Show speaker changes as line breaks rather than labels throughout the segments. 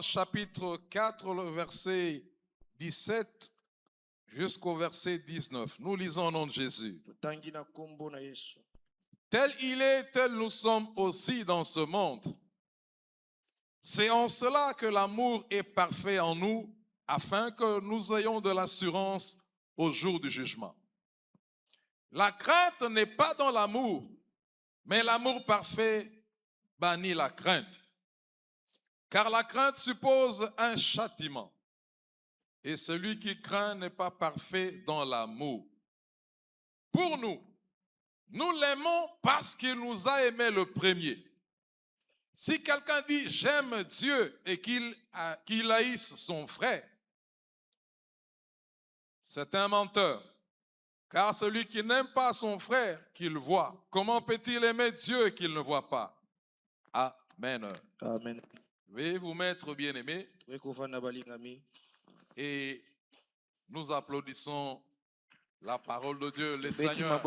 Chapitre 4, le verset 17 jusqu'au verset 19. Nous lisons au nom de Jésus. Tel il est, tel nous sommes aussi dans ce monde. C'est en cela que l'amour est parfait en nous, afin que nous ayons de l'assurance au jour du jugement. La crainte n'est pas dans l'amour, mais l'amour parfait bannit la crainte. Car la crainte suppose un châtiment. Et celui qui craint n'est pas parfait dans l'amour. Pour nous, nous l'aimons parce qu'il nous a aimés le premier. Si quelqu'un dit « j'aime Dieu » et qu'il haïsse son frère, c'est un menteur. Car celui qui n'aime pas son frère qu'il voit, comment peut-il aimer Dieu qu'il ne voit pas? Amen.
Amen.
Veuillez vous mettre bien-aimés. Et nous applaudissons la parole de Dieu, le Seigneur.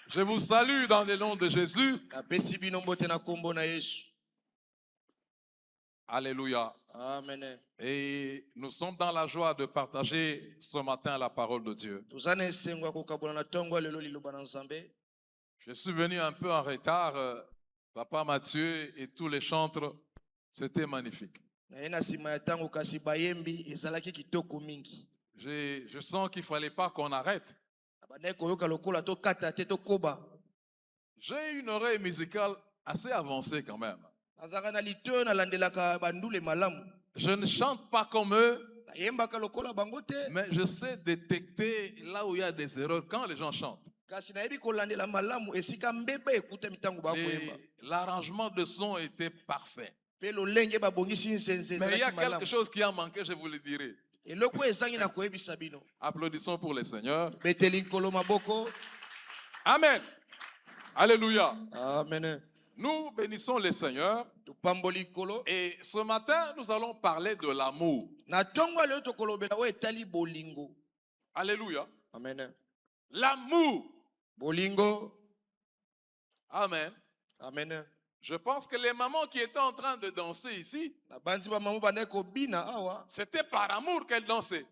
Je vous salue dans le nom de Jésus. Alléluia.
Amen.
Et nous sommes dans la joie de partager ce matin la parole de Dieu. Je suis venu un peu en retard. Papa Mathieu et tous les chantres, c'était magnifique. Je sens qu'il ne fallait pas qu'on arrête. J'ai une oreille musicale assez avancée quand même. Je ne chante pas comme eux, mais je sais détecter là où il y a des erreurs quand les gens chantent. L'arrangement de son était parfait. Mais il y a quelque chose qui a manqué, je vous le dirai. Applaudissons pour le Seigneur. Amen. Alléluia.
Amen.
Nous bénissons le Seigneur. Et ce matin, nous allons parler de l'amour. Alléluia.
Amen.
L'amour.
Bolingo.
Amen.
Amen.
Je pense que les mamans qui étaient en train de danser ici, c'était par amour qu'elles dansaient.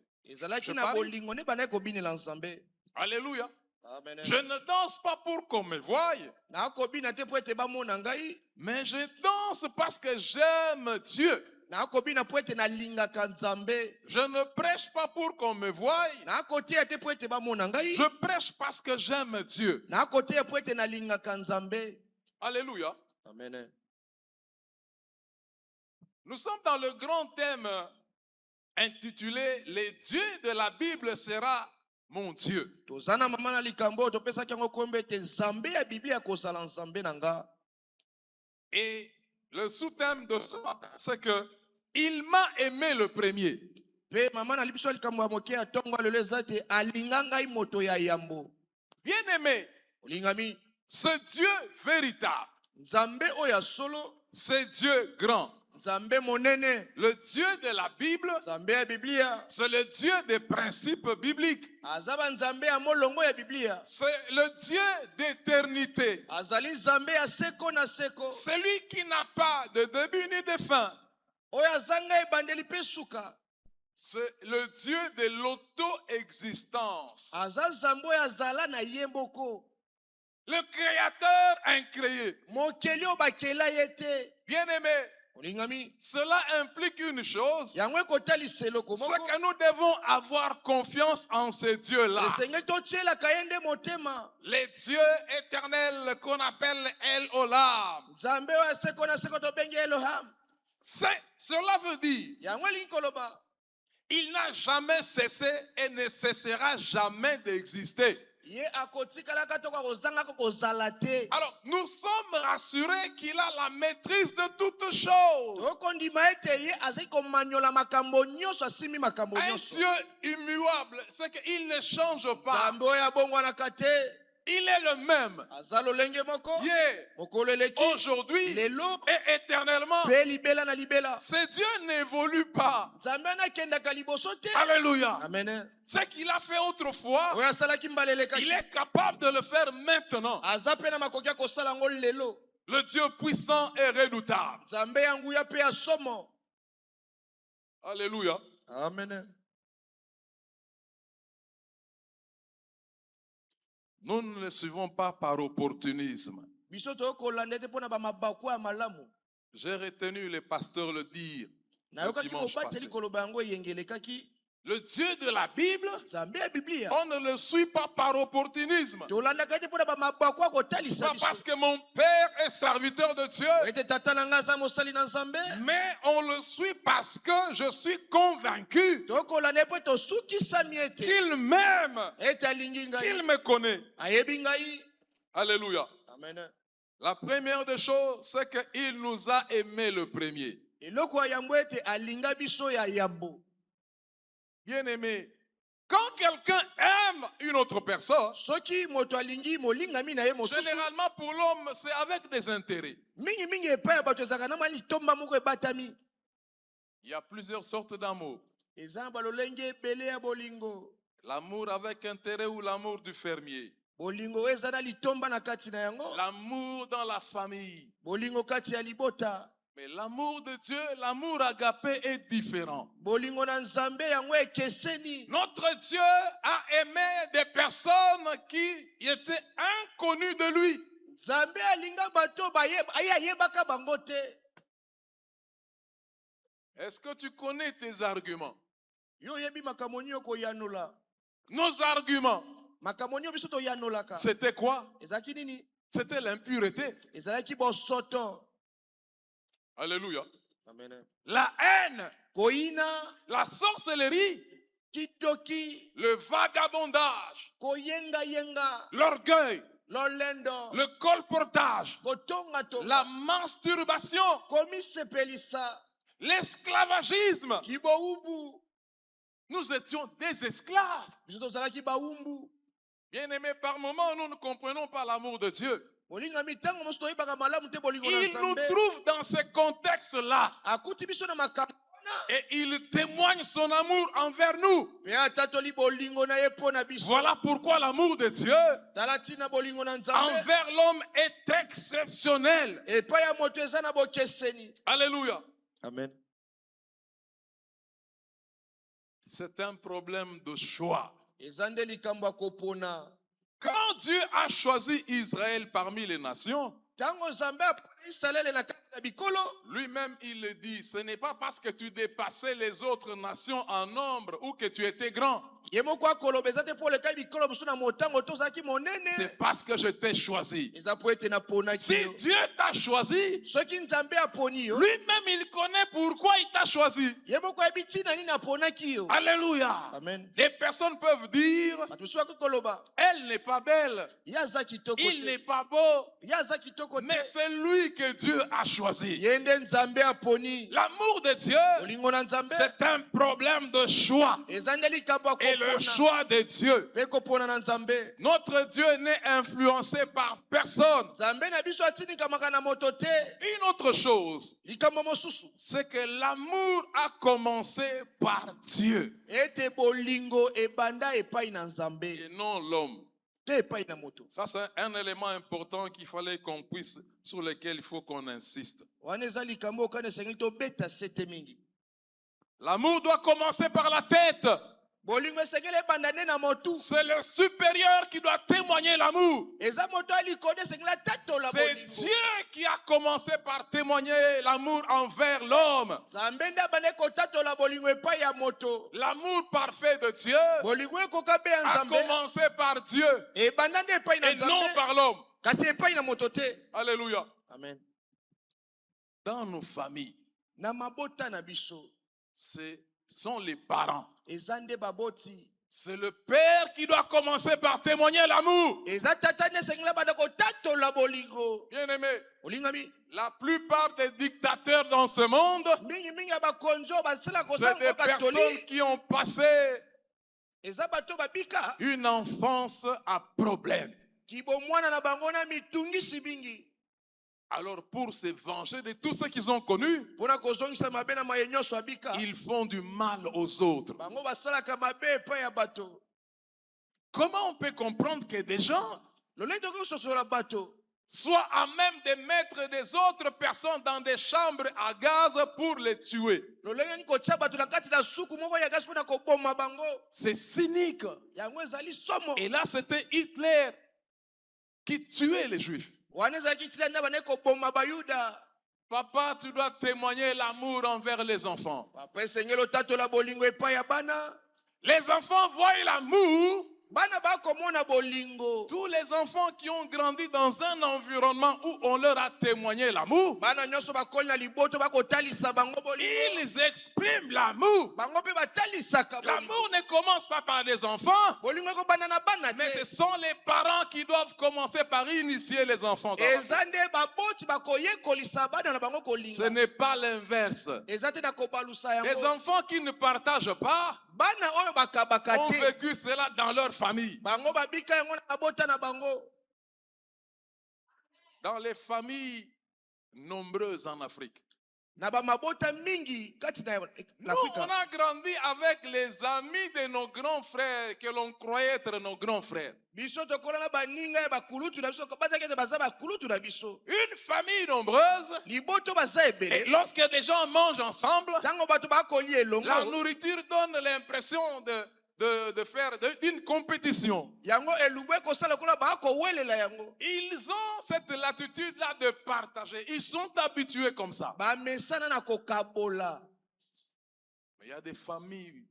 Alléluia.
Amen.
Je ne danse pas pour qu'on me voie, mais je danse parce que j'aime Dieu. Je ne prêche pas pour qu'on me voie. Je prêche parce que j'aime Dieu. Alléluia.
Amen.
Nous sommes dans le grand thème intitulé « Les dieux de la Bible sera mon Dieu ». Et le sous-thème de ce matin, c'est que « Il m'a aimé le premier ». Bien-aimé, ce Dieu véritable, c'est Dieu grand. Le Dieu de la Bible, c'est le Dieu des principes bibliques. C'est le Dieu d'éternité. Celui qui n'a pas de début ni de fin. C'est le Dieu de l'auto-existence. Le créateur incréé. Bien-aimé, cela implique une chose, c'est que nous devons avoir confiance en ces dieux-là. Les dieux éternels qu'on appelle El Olam. Cela veut dire, il n'a jamais cessé et ne cessera jamais d'exister. Alors, nous sommes rassurés qu'il a la maîtrise de toutes choses. Un Dieu immuable, c'est qu'il ne change pas. Il est le même hier, aujourd'hui et éternellement. Ce Dieu n'évolue pas. Alléluia. Ce qu'il a fait autrefois, il est capable de le faire maintenant. le Dieu puissant et redoutable.
Nzambe ya nguya pe ya somo.
Alléluia.
Amen.
Nous ne le suivons pas par opportunisme.
Biso tokolanda te pona ba mabako ya malamu.
J'ai retenu le pasteur le dire le
Nayokaki
dimanche
mobateli
passé.
koloba yango eyengelekaki.
Le Dieu de la Bible,
Nzambe ya Biblia.
on ne le suit pas par opportunisme.
Tolandaka te pona ba mabako ya kotalisa
Pas
biso.
parce que mon père est serviteur de Dieu,
Ete tata na nga aza mosali na Nzambe.
mais on le suit parce que je suis convaincu
Tokolanda po tosukisa miete.
qu'il m'aime,
Ete alingi
qu'il
ngai.
me connaît.
Ayebi ngai.
Alléluia.
Amen.
La première des choses, c'est qu'il nous a aimés le premier.
Eloko ya yambo ete alinga biso ya yambo.
Bien-aimé, quand quelqu'un aime une autre personne,
Soki moto alingi molingami na ye mosusu.
généralement pour l'homme, c'est avec des intérêts.
Mingi mingi epai ya bato ezalaka na mali tomba moko ebatami.
Il y a plusieurs sortes d'amour.
Eza na balolenge ebele ya bolingo.
L'amour avec intérêt ou l'amour du fermier.
Bolingo eza na litomba na kati na yango.
L'amour dans la famille.
Bolingo kati ya libota.
Mais l'amour de Dieu, l'amour agapé est différent.
Bolingo na Nzambe yango ekeseni.
Notre Dieu a aimé des personnes qui étaient inconnues de lui.
Nzambe alinga bato ayebaka bango te.
Est-ce que tu connais tes arguments?
Yo yebi makambo nini okoyanola.
Nos arguments,
Makambo nini biso toyanolaka.
c'était quoi?
Ezalaki nini?
C'était l'impureté.
Ezalaki bosoto.
Alléluia.
Amen.
La haine,
Koina,
la sorcellerie,
kitoki,
le vagabondage,
koyenga yenga,
l'orgueil,
lolendo,
le colportage,
kotonga tonga,
la masturbation,
komisepelisa,
l'esclavagisme.
kiboubu.
Nous étions des esclaves.
Biso tozalaki baumbu.
Bien-aimés, par moments, nous ne comprenons pas l'amour de Dieu.
Bolinga mitango mosto toyebaka malamu te bolingo na
Il nous
Nzambe.
trouve dans ce contexte-là
Akuti biso na makambo.
et il témoigne son amour envers nous.
Pe atatoli bolingo na ye pona biso.
Voilà pourquoi l'amour de Dieu
Talatina bolingo na Nzambe.
envers l'homme est exceptionnel.
Epai ya moto eza na bokeseni.
Alléluia.
Amen.
C'est un problème de choix.
Eza nde likambo ya kopona.
Quand Dieu a choisi Israël parmi les nations,
Tango Nzambe aponi Israele na kati na bikolo.
lui-même il le dit, ce n'est pas parce que tu dépassais les autres nations en nombre ou que tu étais grand.
Ye moko akoloba eza te po leka bikolo mosusu na motango tozalaki monene.
C'est parce que je t'ai choisi.
Eza po ete naponaki
Si
yo.
Dieu t'a choisi,
Soki Nzambe aponi yo.
lui-même il connaît pourquoi il t'a choisi.
Ye moko ayebi ntina nini aponaki yo.
Alléluia.
Amen.
Les personnes peuvent dire,
Bato mosusu akokoloba.
elle n'est pas belle,
Ye aza kitoko
il
te.
n'est pas beau,
Ye aza kitoko
mais
te.
c'est lui que Dieu a choisi.
Ye nde Nzambe aponi.
L'amour de Dieu,
Bolingo na Nzambe.
c'est un problème de choix.
Eza nde likambo
Et le
akopona.
choix de Dieu.
Pe kopona na Nzambe.
Notre Dieu n'est influencé par personne.
Nzambe na biso atinikamaka na moto te.
Une autre chose,
Likambo mosusu.
c'est que l'amour a commencé par Dieu
Ete bolingo ebanda epai na Nzambe.
et non l'homme.
Te epai na moto.
Ça, c'est un élément important qu'il fallait qu'on puisse, sur lequel il faut qu'on insiste.
Wana eza likambo okana esengeli tobeta sete mingi.
L'amour doit commencer par la tête.
Bolingo esengeli ebanda nde na motu.
C'est le supérieur qui doit témoigner l'amour.
Eza moto alikode esengeli atatola
C'est
bolingo.
Dieu qui a commencé par témoigner l'amour envers l'homme.
Nzambe nde abande kotatola bolingo epai ya moto.
L'amour parfait de Dieu
Bolingo ekoka be ya
a
Nzambe.
commencé par Dieu
Ebanda nde epai na
et non
Nzambe.
par l'homme.
Kasi epai na moto te.
Alléluia.
Amen.
Dans nos familles,
Na mabota na biso.
ce sont les parents.
Eza nde baboti.
C'est le père qui doit commencer par témoigner l'amour.
Eza tata nde esengeli abanda kotatola bolingo.
Bien-aimé,
Olingami.
la plupart des dictateurs dans ce monde,
Mingi mingi ya bakonzo basala
c'est
kozanga
des personnes
katoli.
qui ont passé
Eza bato babika.
une enfance à problème.
Kibomwana na bango na mitungisi bingi.
Alors pour se venger de tout ce qu'ils ont connu,
Pona kozongisa mabe na maye nyonso abika.
ils font du mal aux autres.
Bango basalaka mabe epai ya bato.
Comment on peut comprendre que des gens
Lolenge tokoki kososola bato.
soit à même de mettre des autres personnes dans des chambres à gaz pour les tuer.
lolenge ni kotia bato na kati na suku moko ya gasi mpona koboma bango
C'est cynique.
yango ezali somo
Et là, c'était Hitler qui tuait les Juifs.
wana ezalaki hitler nde bandeki koboma bayuda
Papa, tu dois témoigner l'amour envers les enfants.
papa esengeli otatola bolingo epai ya bana
Les enfants voient l'amour.
bana bakomona bolingo
Tous les enfants qui ont grandi dans un environnement où on leur a témoigné l'amour,
bana nyonso bakoli na liboto bakotalisa bango bolingo
ils expriment l'amour.
bango mpe batalisaka bolingo
L'amour ne commence pas par les enfants,
bolingo ekobanda na bana
mais ce
te
sont les parents qui doivent commencer par initier les enfants. Dans la vie.
eza nde baboti bakoyekolisa bana na bango
Ce
kolinga
n'est pas l'inverse.
eza te na kobalusa
Les
yango
enfants qui ne partagent pas
bana oyo bakabaka
ont
te
vécu cela dans leur famille.
bango babika yango na mabota na bango
Dans les familles nombreuses en Afrique.
na bamabota mingi kati na
Nous,
Afrika
on a grandi avec les amis de nos grands frères que l'on croyait être nos grands frères.
biso tokola na baninga ya bakulutu na biso bazaki ete baza bakulutu na biso
Une famille nombreuse,
liboto baza
et
ebele
lorsque des gens mangent ensemble,
ntango bato bakoli
la
elongo
nourriture donne l'impression de faire d'une compétition.
yango elubu ekosala kola bakowelela yango
Ils ont cette latitude-là de partager. Ils sont habitués comme ça.
bamesana na kokabola
Mais il y a des familles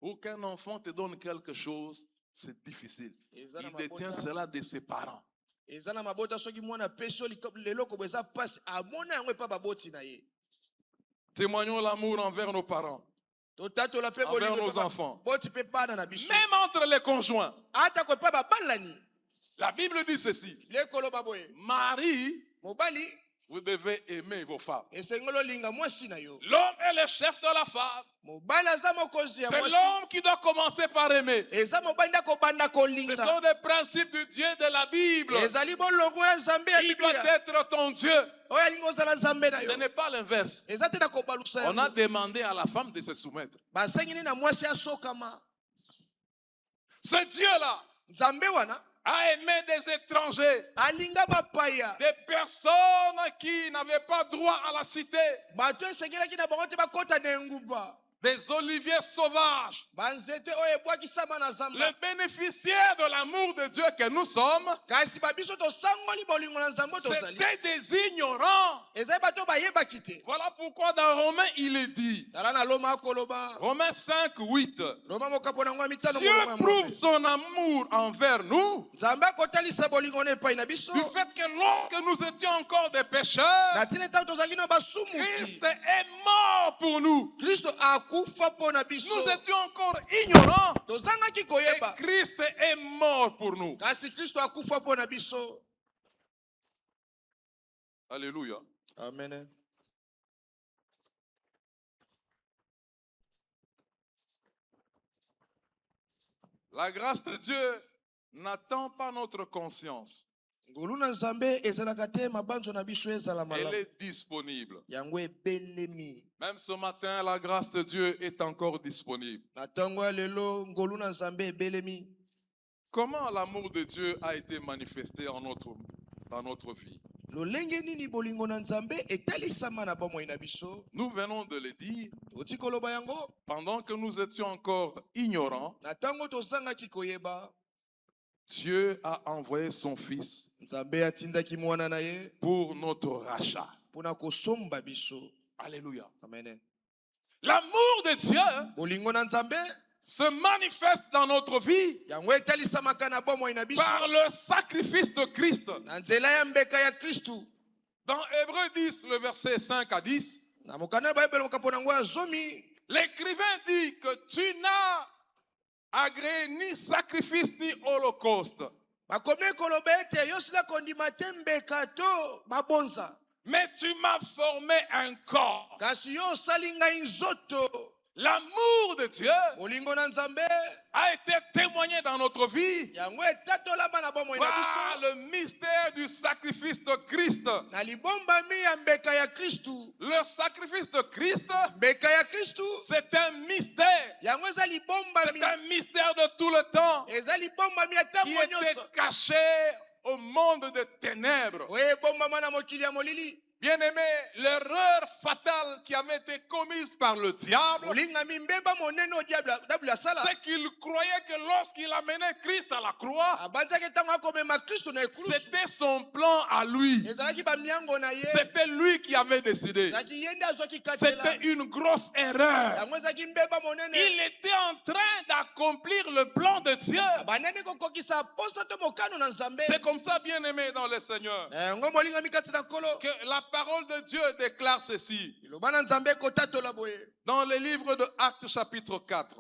où qu'un enfant te donne quelque chose, c'est difficile. Il détient cela de ses parents.
eza na mabota soki mwana apesi yo leloko bo eza mpasi amona yango epa baboti na ye
Témoignons l'amour envers nos parents,
totatola mpe
envers
bolingo
nos
epa
enfants.
boti mpe bana na biso
Même entre les conjoints.
atako epa babalani
La Bible dit ceci.
lekoloba boye
Marie,
mobali
vous devez aimer vos femmes.
esengeli olinga mwasi na yo
L'homme est le chef de la femme.
mobali aza mokonzi ya
C'est
mwasi
l'homme qui doit commencer par aimer.
eza mobali nde akobanda
Ce
kolinga
sont des principes du Dieu de la Bible.
ezali bolongo ya nzambe ya
Il doit
biblia
être ton Dieu.
oyo alingi ozala nzambe na
Ce
yo
n'est pas l'inverse.
eza te na kobalusa
On a
yango
demandé à la femme de se soumettre.
basengi nini na mwasi asokama
Ce Dieu-là
nzambe wana
a aimé des étrangers,
alinga bapaya
des personnes qui n'avaient pas droit à la cité,
bato esengelaki na bango te bakɔta na engumba
des oliviers sauvages.
banzete oyo ebwakisama na
Le
zamba
bénéficiaire de l'amour de Dieu que nous sommes,
kasi babiso tosangoli bolingo na nzambe tozali
c'était des ignorants.
ezali bato bayebaki te
Voilà pourquoi dans Romains, il est dit,
tala na loma akoloba
Romains 5, 8,
loma mokapo nango ya mitano
Dieu
molongo ya
prouve
mwambe.
son amour envers nous
nzambe akotalisa bolingo na epai na biso
du fait que lorsque nous étions encore des pécheurs,
na ntina ntango tozalaki na basumuki
Christ est mort pour nous.
kristo akufa mpo na biso
Nous étions encore ignorants
tozangaki
et
koyeba
Christ est mort pour nous.
kasi kristo akufa mpo na biso
Alléluia.
amen
La grâce de Dieu n'attend pas notre conscience.
ngolu na nzambe ezalaka te mabanzo na biso ezala
Elle
malamu
est disponible.
yango ebelemi
Même ce matin, la grâce de Dieu est encore disponible.
na ntongo ya lelo ngolu na nzambe ebelemi
Comment l'amour de Dieu a été manifesté dans notre vie?
lolenge nini bolingo na nzambe etalisama na bomoi na biso
Nous venons de le dire,
toti koloba yango
pendant que nous étions encore ignorants,
na ntango tozangaki koyeba
Dieu a envoyé son Fils
nzambe atindaki mwana na ye
pour notre rachat.
mpona kosomba biso
Alléluia.
amen
L'amour de Dieu
bolingo na nzambe
se manifeste dans notre vie
yango etalisamaka na bomoi na biso
par le sacrifice de Christ.
na nzela ya mbeka ya kristu
Dans Hébreux 10, le verset 5 à 10,
na mokanda ya bayebele mokapo nango ya zomi
l'écrivain dit que tu n'as agréé ni sacrifice ni holocauste,
bakomi koloba ete yosila kondima te mbeka to babonza
mais tu m'as formé un corps.
kasi yo osali ngai nzoto
L'amour de Dieu
bolingo na nzambe
a été témoigné dans notre vie
yango etatolama na bomoi na
par
biso
le mystère du sacrifice de Christ.
na libombami ya mbeka ya kristu
Le sacrifice de Christ,
mbeka ya kristu
c'est un mystère.
yango eza libombami
C'est un mystère de tout le temps
eza libombami ya
qui
ntango
était
nyonso
caché au monde des ténèbres.
oyebombama na mokili ya molili.
Bien-aimé, l'erreur fatale qui avait été commise par le diable,
olingami mbeba monene o diable asala.
c'est qu'il croyait que lorsqu'il amenait Christ à la croix,
abanzaki ntango akomema kristo na ekulusu.
c'était son plan à lui.
ezalaki bamiango na ye.
C'était lui qui avait décidé.
ezalaki ye nde azwaki katela.
C'était une grosse erreur.
yango ezalaki mbeba monene.
Il était en train d'accomplir le plan de Dieu.
banene kokokisa posa to mokano na nzambe.
C'est comme ça, bien-aimé dans le Seigneur,
yango molingami kati na nkolo.
que la parole de Dieu déclare ceci.
liloba na nzambe ekotatola boye.
Dans le livre de Actes chapitre 4.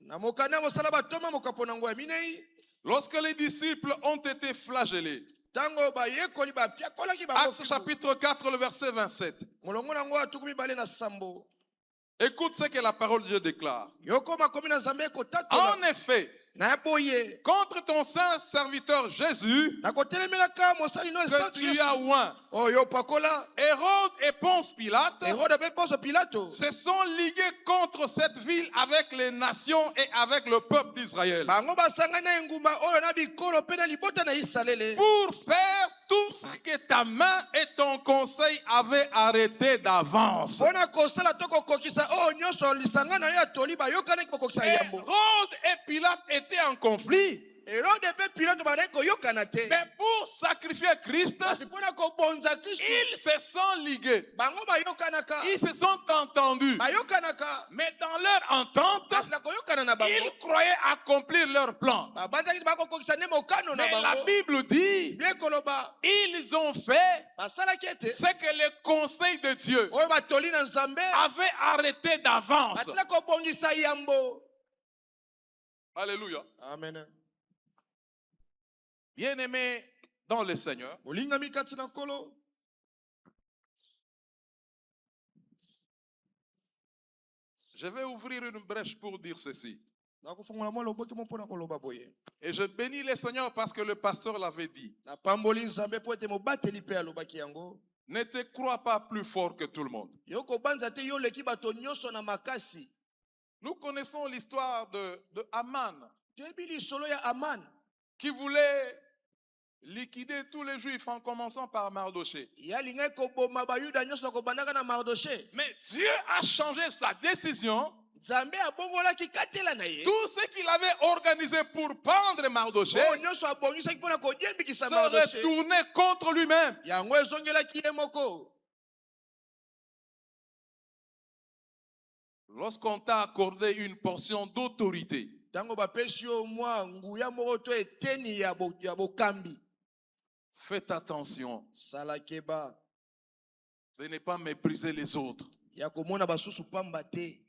na mokanda mosala batoma mokapo nango ya minei.
Lorsque les disciples ont été flagellés.
ntango bayekoli bafiakolaki bango
Actes chapitre 4, le verset 27.
molongo nango atuku mibale na sambo.
Écoute ce que la parole de Dieu déclare.
yoko makomi na nzambe ekotatola.
En effet,
na boye.
contre ton saint serviteur Jésus,
nakotelemelaka mosali no
que
esantu
tu
yesu.
as oint,
oyo pakola.
Hérode et Ponce Pilate
herode mpe ponso pilato.
se sont ligués contre cette ville avec les nations et avec le peuple d'Israël
bango basangani na engumba oyo na bikolo mpe na libota na Israele.
pour faire tout ce que ta main et ton conseil avaient arrêté d'avance.
mpona kosala to kokokisa oyo nyonso lisanga na yo atoli bayokanaki kokokisa yambo.
Hérode et Pilate étaient en conflit,
herode mpe pilato bazalaki koyokana te.
mais pour sacrifier Christ,
kasi mpona kobonza kristu
ils se sont ligués,
bango bayokanaka.
ils se sont entendus,
bayokanaka.
mais dans leur entente,
kasi na koyokana na bango
ils croyaient accomplir leur plan.
babanzaki bakokokisa nde mokano na
Mais la
bango.
Bible dit,
bie koloba
ils ont fait
basalaki ete
ce que le conseil de Dieu
oyo batoli na nzambe
avait arrêté d'avance.
batila kobongisa yambo.
Alléluia.
amen.
Bien-aimés dans le Seigneur,
olingami kati na nkolo.
je vais ouvrir une brèche pour dire ceci.
nakofungola mwa loboki mo mpona koloba boye.
Et je bénis le Seigneur parce que le pasteur l'avait dit.
napamboli nzambe mpo ete mobateli mpe alobaki yango.
Ne te crois pas plus fort que tout le monde.
yo kobanza te yo leki bato nyonso na makasi.
Nous connaissons l'histoire de Aman
toyebi lisolo ya aman.
qui voulait liquider tous les Juifs en commençant par Mardoché.
ye alingaki koboma bayuda nyonso na kobandaka na mardoche.
Mais Dieu a changé sa décision.
nzambe abongolaki katela na ye.
Tout ce qu'il avait organisé pour pendre Mardoché
oyo nyonso abongisaki mpona kodiembikisa
se
mardoche.
retournait contre lui-même.
yango ezongelaki ye moko.
Lorsqu'on t'a accordé une portion d'autorité,
ntango bapesi yo mwa nguya moko to eteni ya bokambi.
faites attention
sala keba
de ne pas mépriser les autres.
ya komona basusu pamba te.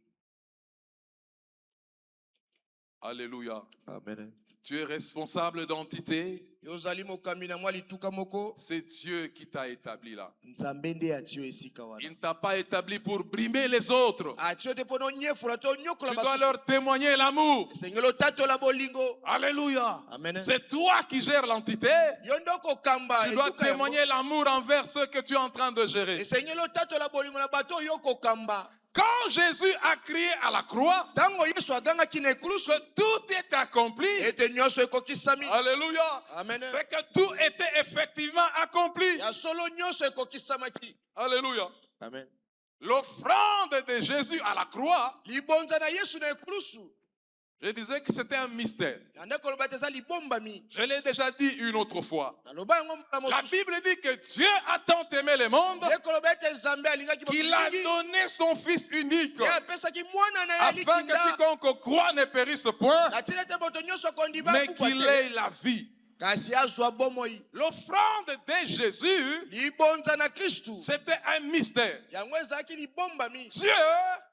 Alléluia.
amen.
Tu es responsable d'entité.
yo ozali mokambi na mwa lituka moko.
C'est Dieu qui t'a établi là.
nzambe nde ati yo esika wana.
Il ne t'a pas établi pour brimer les autres.
ati yo te mpona onyefola to onyokola
Tu dois
basusu.
leur témoigner l'amour.
esengeli otatola bolingo.
Alléluia.
Amen.
C'est toi qui gères l'entité.
yo nde okokamba
Tu dois
etuka yango.
témoigner l'amour envers ceux que tu es en train de gérer.
esengeli otatola bolingo na bato oyo okokamba.
Quand Jésus a crié à la croix
ntango yesu agangaki na ekulusu
que tout est accompli,
ete nyonso ekokisami.
alléluia,
Amen.
c'est que tout était effectivement accompli.
ya solo nyonso ekokisamaki.
Alléluia.
amen.
L'offrande de Jésus à la croix,
libonza na yesu na ekulusu.
je disais que c'était un mystère.
nande koloba te eza libombami.
Je l'ai déjà dit une autre fois.
naloba yango mbala
La
mosusu.
Bible dit que Dieu a tant aimé le monde
nde koloba ete nzambe alingaki
qu'il a
mingi.
donné son Fils unique
ye apesaki mwana na ye
afin que
alikinda.
quiconque croit ne périsse point,
na tina ete moto nyonso akondima
mais
kufa
qu'il
te.
ait la vie.
kasi azwa bomoi.
L'offrande de Jésus,
libonza na kristu
c'était un mystère.
yango ezalaki libombami.
Dieu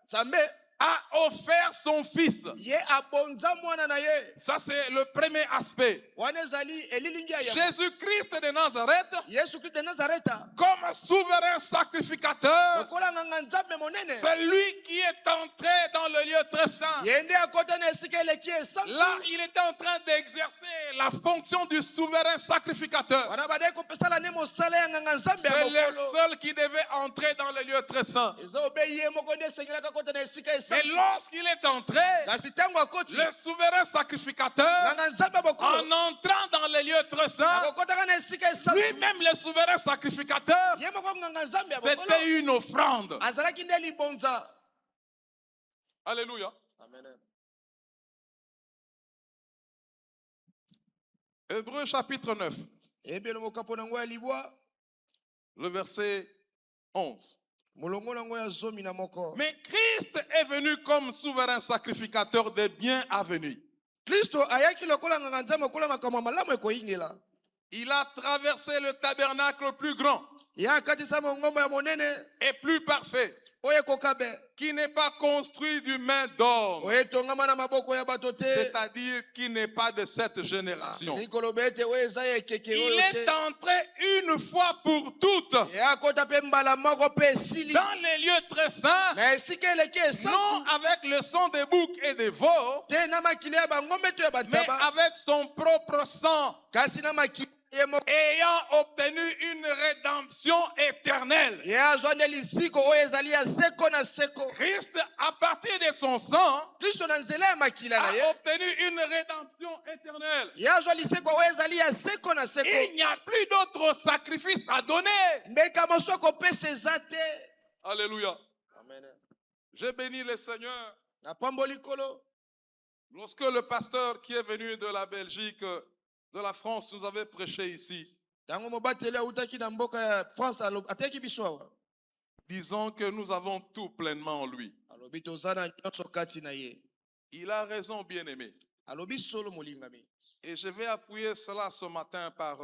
nzambe
a offert son Fils.
ye abonza mwana na ye.
Ça, c'est le premier aspect.
wana ezali elilingi ya yango.
Jésus-Christ de Nazareth,
yesu kristo de nazareta
comme souverain sacrificateur,
lokola nganga nzambe monene.
c'est lui qui est entré dans le lieu très saint.
ye nde akota na esika eleki esantu.
Là, il était en train d'exercer la fonction du souverain sacrificateur.
wana badai kopesala ne mosala ya nganga nzambe ya
C'est le
mokolo.
seul qui devait entrer dans le lieu très saint.
eza obe ye moko nde esengelaka kota na esika
C'est
santu
lorsqu'il est entré,
kasi ntango akoti
le souverain sacrificateur,
nganga nzambe ya bokolo
en entrant dans les lieux très saints,
akokotaka na esika esantu
lui-même le souverain sacrificateur,
ye moko nganga nzambe ya bokolo
c'était une offrande.
azalaki nde libonza.
Alléluia.
Amen.
Hébreux chapitre 9,
ebelo mokapo nango ya libwa
le verset 11.
molongo nango ya zomi na moko.
Mais Christ est venu comme souverain sacrificateur des biens à venir.
Kristo ayaki lokola nganga nzambe okola makambo ya malamu ekoyingela.
Il a traversé le tabernacle plus grand
ye akatisa mongombo ya monene
et plus parfait,
oyo ekokabe
qui n'est pas construit du main d'homme,
oyo etongama na maboko ya bato te
c'est-à-dire qui n'est pas de cette génération.
nikoloba ete oyo eza ya ekeke
Il
oyo
est
te
entré une fois pour toutes
ye akota mpe mbala moko mpe esili
dans les lieux très saints,
na esika eleki
non
esantu
avec le sang des boucs et des veaux,
te na makili ya bangombe to ya
mais
bataba
avec son propre sang,
kasi na makili ye moko
ayant obtenu une rédemption éternelle.
ye azwa nde lisiko oyo ezali ya seko na seko.
Christ, à partir de son sang,
kristo na nzela ya makila na ye
a obtenu une rédemption éternelle.
ye azwa liseko oyo ezali ya seko na
Il
seko.
n'y a plus d'autres sacrifices à donner.
mbeka mosu akopesa eza te.
Alléluia.
Amen.
J'ai béni le Seigneur.
napamboli kolo
Lorsque le pasteur qui est venu de la Belgique, de la France, nous avait prêché ici,
ntango mobateli autaki na mboka ya france ateki biso awa
disant que nous avons tout pleinement en lui.
alobi toza na nyonso kati na ye.
Il a raison, bien-aimé.
alobi solo molingami.
Et je vais appuyer cela ce matin par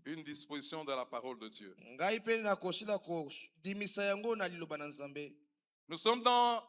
une disposition de la parole de Dieu.
ngai mpe nakosila kodimisa yango na liloba na nzambe.
Nous sommes dans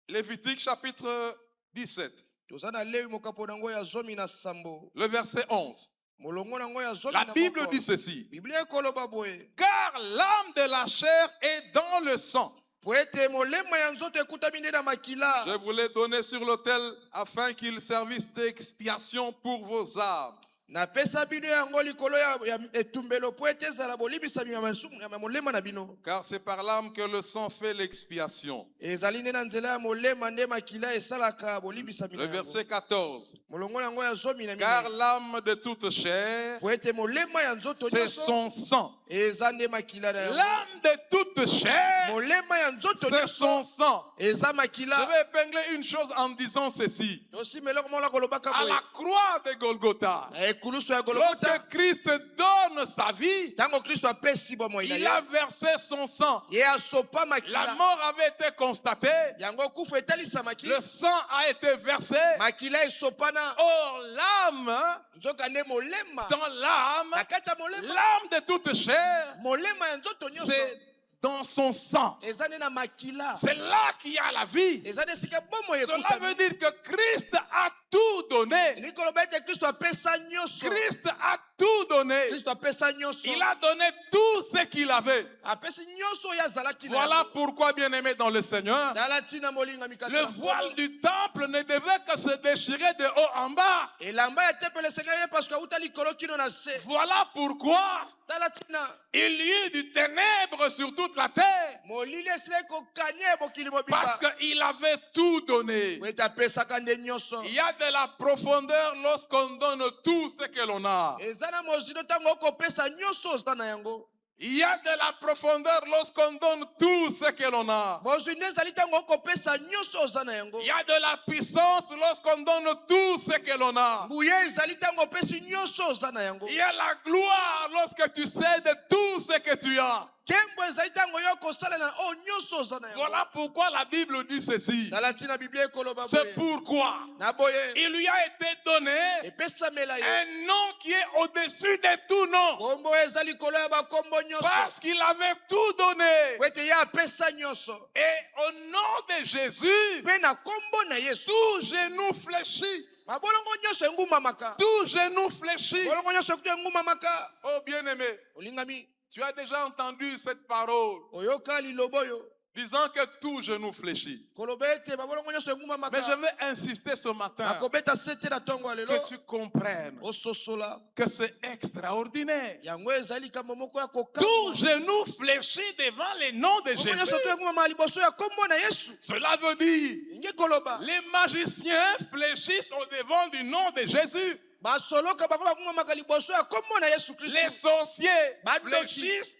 Lévitique chapitre 17,
toza na lewi mokapo nango ya zomi na sambo
le verset 11.
molongo nango ya zomi
La
na
Bible
moko.
dit ceci:
biblia ekoloba boye
car l'âme de la chair est dans le sang.
po ete molema ya nzoto ekutami nde na makila.
Je vous l'ai donné sur l'autel afin qu'il servisse d'expiation pour vos âmes.
napesa bino yango likolo ya etumbelo po ete ezala bolibisami ya molema na bino.
Car c'est par l'âme que le sang fait l'expiation.
ezali nde na nzela ya molema nde makila esalaka bolibisami na
Le
yango.
verset 14.
molongo yango ya zomi na
Car
minei
l'âme de toute chair,
po ete molema ya nzoto
c'est
nyonso
son sang.
eza nde makila na yango.
L'âme de toute chair,
molema ya nzoto
c'est son
nyonso
sang.
eza
Je
makila.
vais épingler une chose en disant ceci.
tosima eloko mola kolobaka
À
boye
la croix de Golgotha,
na ekulusu ya gologota
lorsque Christ donne sa vie,
ntango kristo apesi bomoi na
il a
ye
versé son sang.
ye asopa
La
makila
mort avait été constatée.
yango kufa etalisamaki
Le sang a été versé.
makila esopana.
Or, l'âme,
nzoka nde molema
dans l'âme,
na kati ya molema
l'âme de toute chair,
molema ya nzoto nyonso
c'est dans son sang.
eza nde na makila.
C'est là qu'il y a la vie.
eza nde esika bomoi
Cela
ekutami.
veut dire que Christ a tout donné.
likoloba ete kristo apesa nyonso.
Christ a tout donné.
kristo apesa nyonso.
Il a donné tout ce qu'il avait.
apesi nyonso oyo azalaki na
Voilà
yango.
pourquoi, bien-aimé dans le Seigneur,
tala ntina molingami kati
le
na
voile
Nkolo.
du temple ne devait que se déchirer de haut en bas.
elamba ya tempele esengeli ye parce que auta likolo kino na se.
Voilà pourquoi
tala ntina
il y eut du ténèbre sur toute la terre.
molili esila ekokania mokili
Parce
mobimba
qu'il avait tout donné.
po ete apesaka nde nyonso.
Il y a de la profondeur lorsqu'on donne tout ce que l'on a.
eza na mozindo ntango okopesa nyonso oza na yango.
Il y a de la profondeur lorsqu'on donne tout ce que l'on a.
mozindo ezali ntango okopesa nyonso oza na yango.
Il y a de la puissance lorsqu'on donne tout ce que l'on a.
nguya ezali ntango opesi nyonso oza na yango.
Il y a la gloire lorsque tu sais de tout ce que tu as.
nkembo ezali ntango yo kosalela oyo nyonso oza na yango.
Voilà pourquoi la Bible dit ceci.
tala ntina biblia ekoloba
C'est
boye
pourquoi
na boye
il lui a été donné
epesamela ye
un nom qui est au-dessus de tout nom.
kombo oyo eza likolo ya bakombo nyonso
Parce qu'il avait tout donné.
po ete ye apesa nyonso.
Et au nom de Jésus,
mpe na kombo na yesu
tout genou fléchit.
mabolongo nyonso engumamaka.
Tout genou fléchit.
bolongo nyonso ekuti engumamaka.
Oh bien-aimé,
olingami
tu as déjà entendu cette parole.
oyoka liloba oyo
disant que tout genou fléchit.
koloba ete babolongo nyonso
Mais
engumbamaka.
je vais insister ce matin
Nakobeta sete na ntongo ya lelo
que tu comprennes
ososola
que c'est extraordinaire.
yango ezali likambo moko ya
Tout
kokanga.
genou fléchit devant le nom de
Bongo
Jésus.
nyonso toengumama liboso ya kombo na Yesu.
Cela veut dire
Inge koloba
les magiciens fléchissent au devant du nom de Jésus.
basoloka bango bagumamaka liboso ya kombo na Yesu
Les
Kristo.
sorciers
Badoki.
fléchissent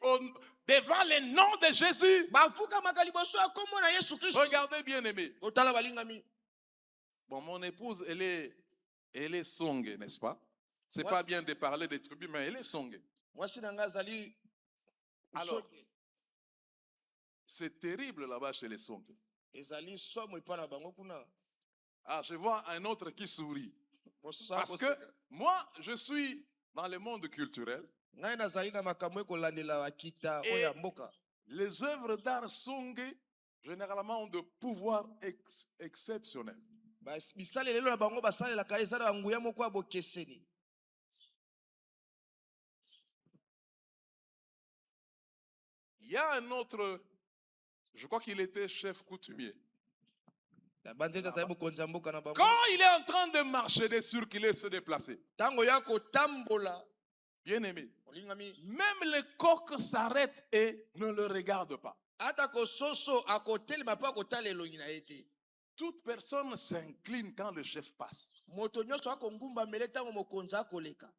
devant le nom de Jésus.
bafukamaka liboso ya kombo na Yesu Kristo.
Regardez bien aimé.
Totala balingami.
Bon, mon épouse, elle est songe, n'est-ce pas? C'est
Moi,
pas
c'est-
bien de parler des tribus, mais elle est songe.
Mwasi na nga azali
Alors,
songe.
c'est terrible là-bas chez les songes.
Ezali somo epa na bango kuna.
Ah, je vois un autre qui sourit.
Mosusu
Parce que
akoseka.
moi, je suis dans le monde culturel.
Ngai nazali na makambo ekolandela bakita
Et-
oyo ya mboka.
Les œuvres d'art songe, généralement, ont de pouvoirs exceptionnels.
Bisalelelo na bango basalelaka eza na banguya moko ya bokeseni.
Il y a un autre, je crois qu'il était chef coutumier.
Na banzete azali bokonzi ya mboka na bango.
Quand il est en train de marcher, des sûr qu'il est se déplacer.
Tango ya kotambola.
Bien aimé.
Olingami.
Même le coq s'arrête et ne le regarde pas.
Ata kososo akotelema pa kotala elongi na ye te.
Toute personne s'incline quand le chef passe.
Moto nyonso akongumbamela ntango mokonzi akoleka.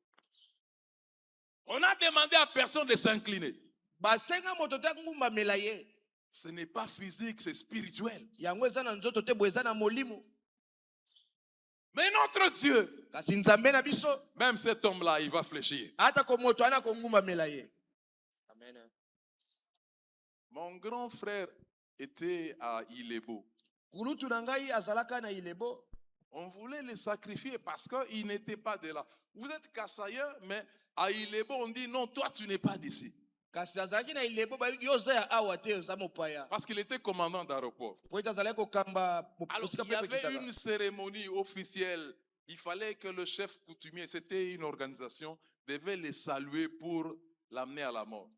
On a demandé à personne de s'incliner.
Basenga moto te akongumbamela ye.
Ce n'est pas physique, c'est spirituel.
Yango eza na nzoto te boye eza na molimo.
Mais notre Dieu,
Kasi nzambe na biso
même cet homme-là, il va fléchir.
ata ko moto ana kongumbamela ye. Amen.
Mon grand frère était à Ilebo.
Kulutu na ngai azalaka na Ilebo.
On voulait le sacrifier parce qu'il n'était pas de là. Vous êtes Kassaïen, mais à Ilebo, on dit non, toi tu n'es pas d'ici.
Kasi azalaki na Ilebo ba yo za ya awa te oza mopaya.
Parce qu'il était commandant d'aéroport.
Po ita azalaki kokamba
Alors,
posika
il y
pepe
avait
kitaka.
une cérémonie officielle. Il fallait que le chef coutumier, c'était une organisation, devait les saluer pour l'amener à la mort.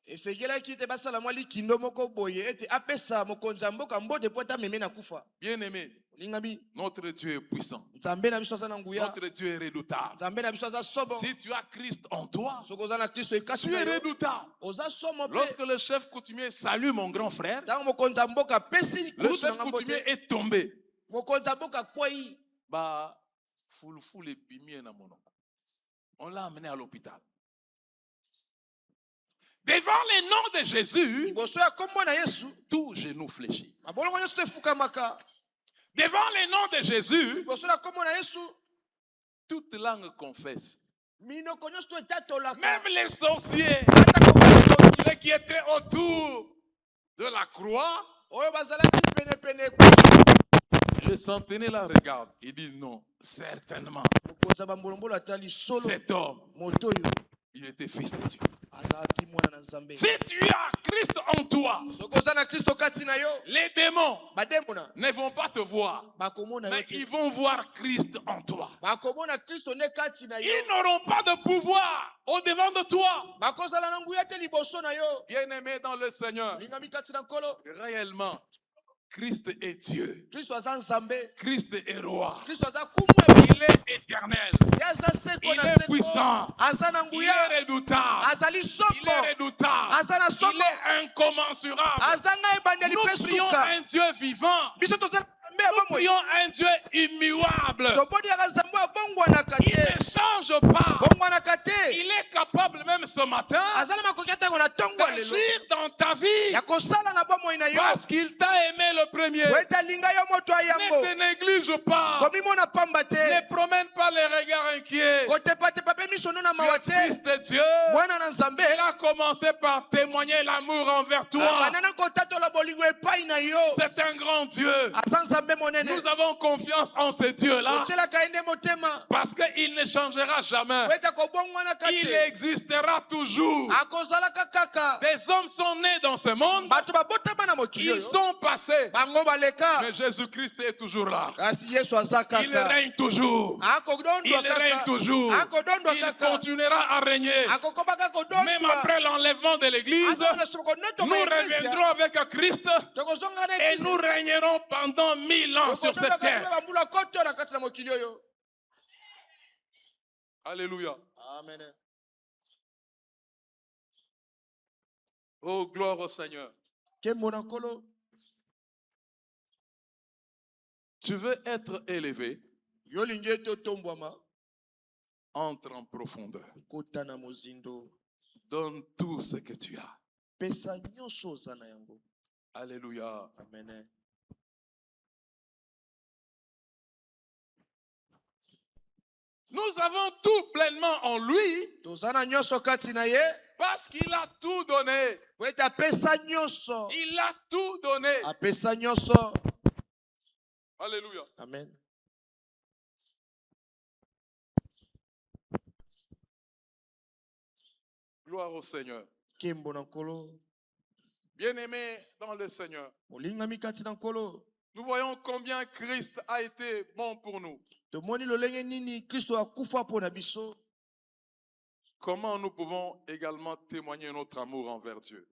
Esegelaki te basala mwa likindo moko boye ete apesa mokonzi ya mboka mbote po ata meme na kufa.
Bien aimé,
Lingami
notre Dieu est puissant.
nzambe na biso aza na nguya.
Notre Dieu est redoutable.
Nzambe na biso aza sobo.
Si tu as Christ en toi,
Soko oza na Kristo ekasi
tu
na
es
yo.
redoutable.
Oza somo pe.
Lorsque le chef coutumier salue mon grand frère,
Tango mokonzi ya mboka pesi
le
kulutu na
chef
ngambo
coutumier
te.
est tombé.
Mokonzi ya mboka kwei.
Bah, fulful et pimier na mono. On l'a amené à l'hôpital. Devant le nom de Jésus,
Liboso ya kombo na Yesu.
tout genou fléchit.
Mabolongo nyonso te fukamaka.
Devant le nom de Jésus,
Liboso ya kombo na Yesu.
toute langue confesse.
Minoko nyonso to etatolaka.
Même les sorciers,
Ata kombo
ceux qui étaient autour de la croix,
oyo bazalaki penepene.
le centenaire la regarde. Il dit non, certainement,
Mokonzi ya bambolombolo atali solo.
cet homme,
Moto oyo
il était fils de Dieu.
azalaki mwana na Nzambe.
Si tu as Christ en toi,
Soko oza na Kristo kati na yo.
les démons
Bademona
ne vont pas te voir,
bakomona yo
mais
te.
ils vont voir Christ en toi.
Bakomona Kristo ne kati na yo.
Ils n'auront pas de pouvoir au devant de toi.
Bakozala na nguya te liboso na yo.
Bien-aimé dans le Seigneur,
Lingami kati na nkolo.
réellement, Christ est Dieu.
Kristo aza Nzambe.
Christ est roi.
Kristo aza kumu
Il est éternel.
ye aza seko
Il
na
est
seko.
puissant.
Aza na
Il
nguya.
est redoutable.
Azali
Il
soko.
est redoutable.
Aza na soko.
Il est incommensurable.
Aza ngai ebandeli
Nous
pe
prions
suka.
un Dieu vivant.
Biso tozala Nzambe ya
Nous
bomoi.
prions un Dieu immuable.
Tobondelaka Nzambe abongwanaka
Il
te.
ne change pas.
Bongwanaka te.
Il est capable même ce matin
Aza na makoki atango na ntongo ya lelo.
d'agir dans ta vie
Ya kosala na bomoi na yo.
parce qu'il t'a aimé le premier.
Po ete alinga yo moto ya
Ne
yambo.
te néglige pas.
Komimona pamba te.
Ne promène pas les regards inquiets.
Kotepatepa pe miso no na
Tu
mawa
es
te.
fils de Dieu.
Mwana na Nzambe.
Il a commencé par témoigner l'amour envers toi.
Banana kotatola bolingo epai na yo.
C'est un grand Dieu.
Aza Nzambe monene.
Nous avons confiance en ce Dieu-là
Otielaka ende motema.
parce qu'il ne changera jamais.
Po ete kobongwanaka
Il
te.
existera toujours.
Akozalaka kaka.
Des hommes sont nés dans ce monde.
Bato babotama na mokili
Ils
oyo.
sont passés.
Bango baleka.
Mais Jésus-Christ est toujours là.
Kasi Yesu aza
Il
kaka.
règne toujours.
Akodondwa
Il règne
kaka.
toujours.
Akodondwa
Il continuera à régner. Même après l'enlèvement de l'Église, nous reviendrons avec Christ et nous régnerons pendant 1000 ans sur cette terre. Alléluia.
Amen.
Oh, gloire au Seigneur. Tu veux être élevé, entre en profondeur. Donne tout ce que tu as. Alléluia.
Amen.
Nous avons tout pleinement en lui parce qu'il a tout donné. Il a tout donné. Alléluia.
Amen.
Gloire au Seigneur. Bien-aimés dans le Seigneur, nous voyons combien Christ a été bon pour nous. Comment nous pouvons également témoigner notre amour envers Dieu.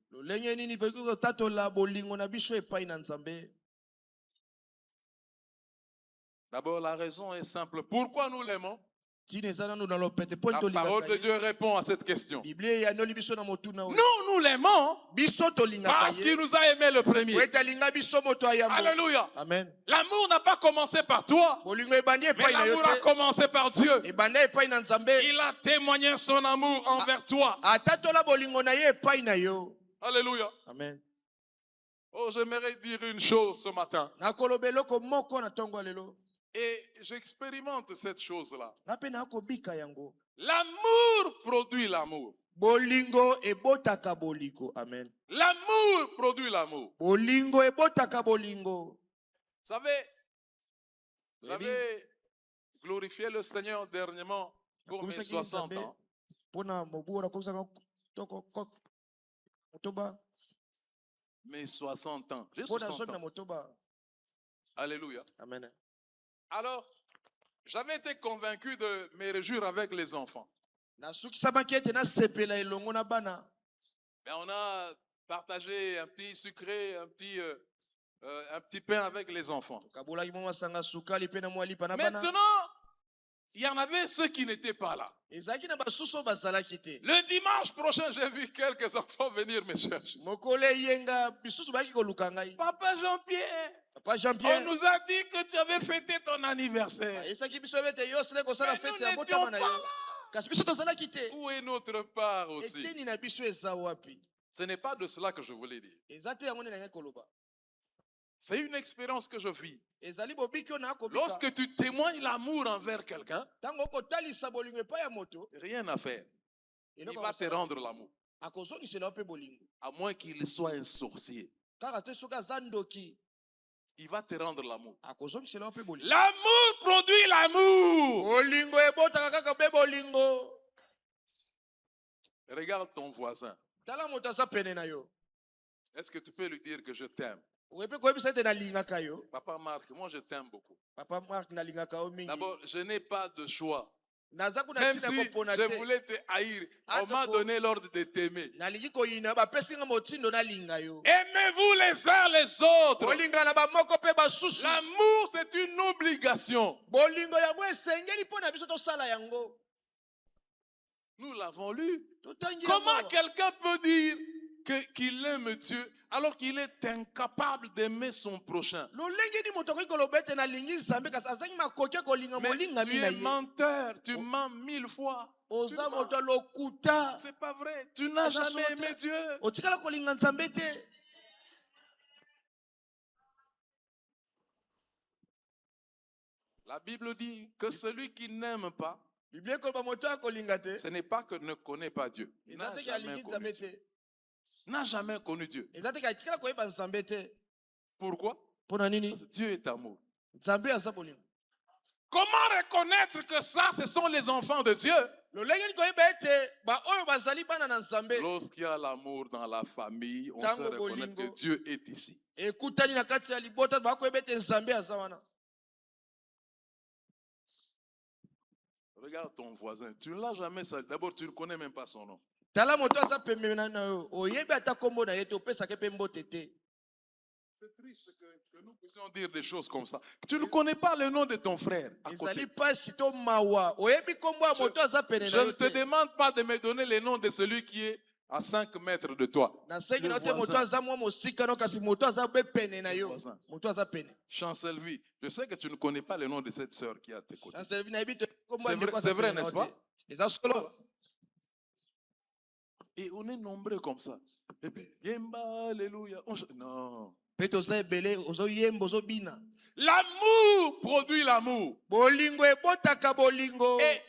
D'abord, la raison est simple. Pourquoi nous l'aimons? La parole de Dieu répond à cette question. Nous l'aimons parce qu'il nous a aimés le premier. Alléluia.
Amen.
L'amour n'a pas commencé par toi, mais l'amour a commencé par Dieu. Il a témoigné son amour envers toi. Alléluia.
Amen.
Oh, j'aimerais dire une chose ce matin. Et j'expérimente cette chose-là. L'amour produit l'amour.
Bolingo ebotaka boliko. Amen.
L'amour produit l'amour.
Bolingo ebotaka bolingo.
Vous savez, j'avais glorifié le Seigneur dernièrement pour mes 60 ans. Mes 60 ans. J'ai 60 ans. Alléluia.
Amen.
Alors, j'avais été convaincu de me réjouir avec les enfants. Mais on a partagé un petit sucré, un petit pain avec les enfants. Maintenant, il y en avait ceux qui n'étaient pas là. Le dimanche prochain, j'ai vu quelques enfants venir me chercher. Papa Jean-Pierre, on nous a dit que tu avais fêté ton anniversaire. Mais nous n'étions pas là. Où est notre part aussi? Ce n'est pas de cela que je voulais dire. C'est une expérience que je vis. Lorsque tu témoignes l'amour envers quelqu'un, rien à faire. Il va te rendre l'amour. À moins qu'il soit un sorcier. Il va te rendre l'amour. L'amour produit l'amour. Regarde ton voisin. Est-ce que tu peux lui dire que je t'aime? Papa Marc, moi je t'aime beaucoup. D'abord, je n'ai pas de choix. Même si je voulais te haïr, on m'a donné l'ordre de t'aimer. Aimez-vous les uns les autres. L'amour, c'est une obligation. Nous l'avons lu. Comment quelqu'un peut dire qu'il aime Dieu alors qu'il est incapable d'aimer son prochain? Mais tu es menteur, tu mens 1000 fois. C'est pas vrai, tu n'as jamais aimé Dieu. La Bible dit que celui qui n'aime pas, ce n'est pas que ne connaît pas Dieu. N'a jamais connu Dieu. Pourquoi? Parce que Dieu est amour. Comment reconnaître que ça, ce sont les enfants de Dieu? Lorsqu'il y a l'amour dans la famille, on sait reconnaître que Dieu est ici. Regarde ton voisin. Tu ne l'as jamais salué. D'abord, tu ne connais même pas son nom.
tala moto aza pembeni na yo oyebi ata kombo na ye te opesaka mpe mbote te.
C'est triste que nous puissions dire des choses comme ça. Tu ne connais pas le nom de ton frère. À côté.
ezali pasi to mawa oyebi kombo ya moto aza pene
Je
na
ne
yo
te
te.
demande pas de me donner le nom de celui qui est à 5 mètres de toi.
nasengi
Le
na yo te moto
voisin.
aza mwa mosika no kasi moto aza mpe pene na yo.
voisin.
moto aza pene.
Chancellerie. Je sais que tu ne connais pas le nom de cette sœur qui est à tes côtés.
chancelvi nayebi te kombo
C'est
ya
vrai,
ndeko aza
c'est vrai,
pene na yo
n'est-ce pas?
te. eza solo.
Et on est nombreux comme ça. Et puis, Yemba, alléluia. Non.
mpe toza ebele ozoyemba ozobina.
L'amour produit l'amour.
bolingo ebotaka bolingo.
Et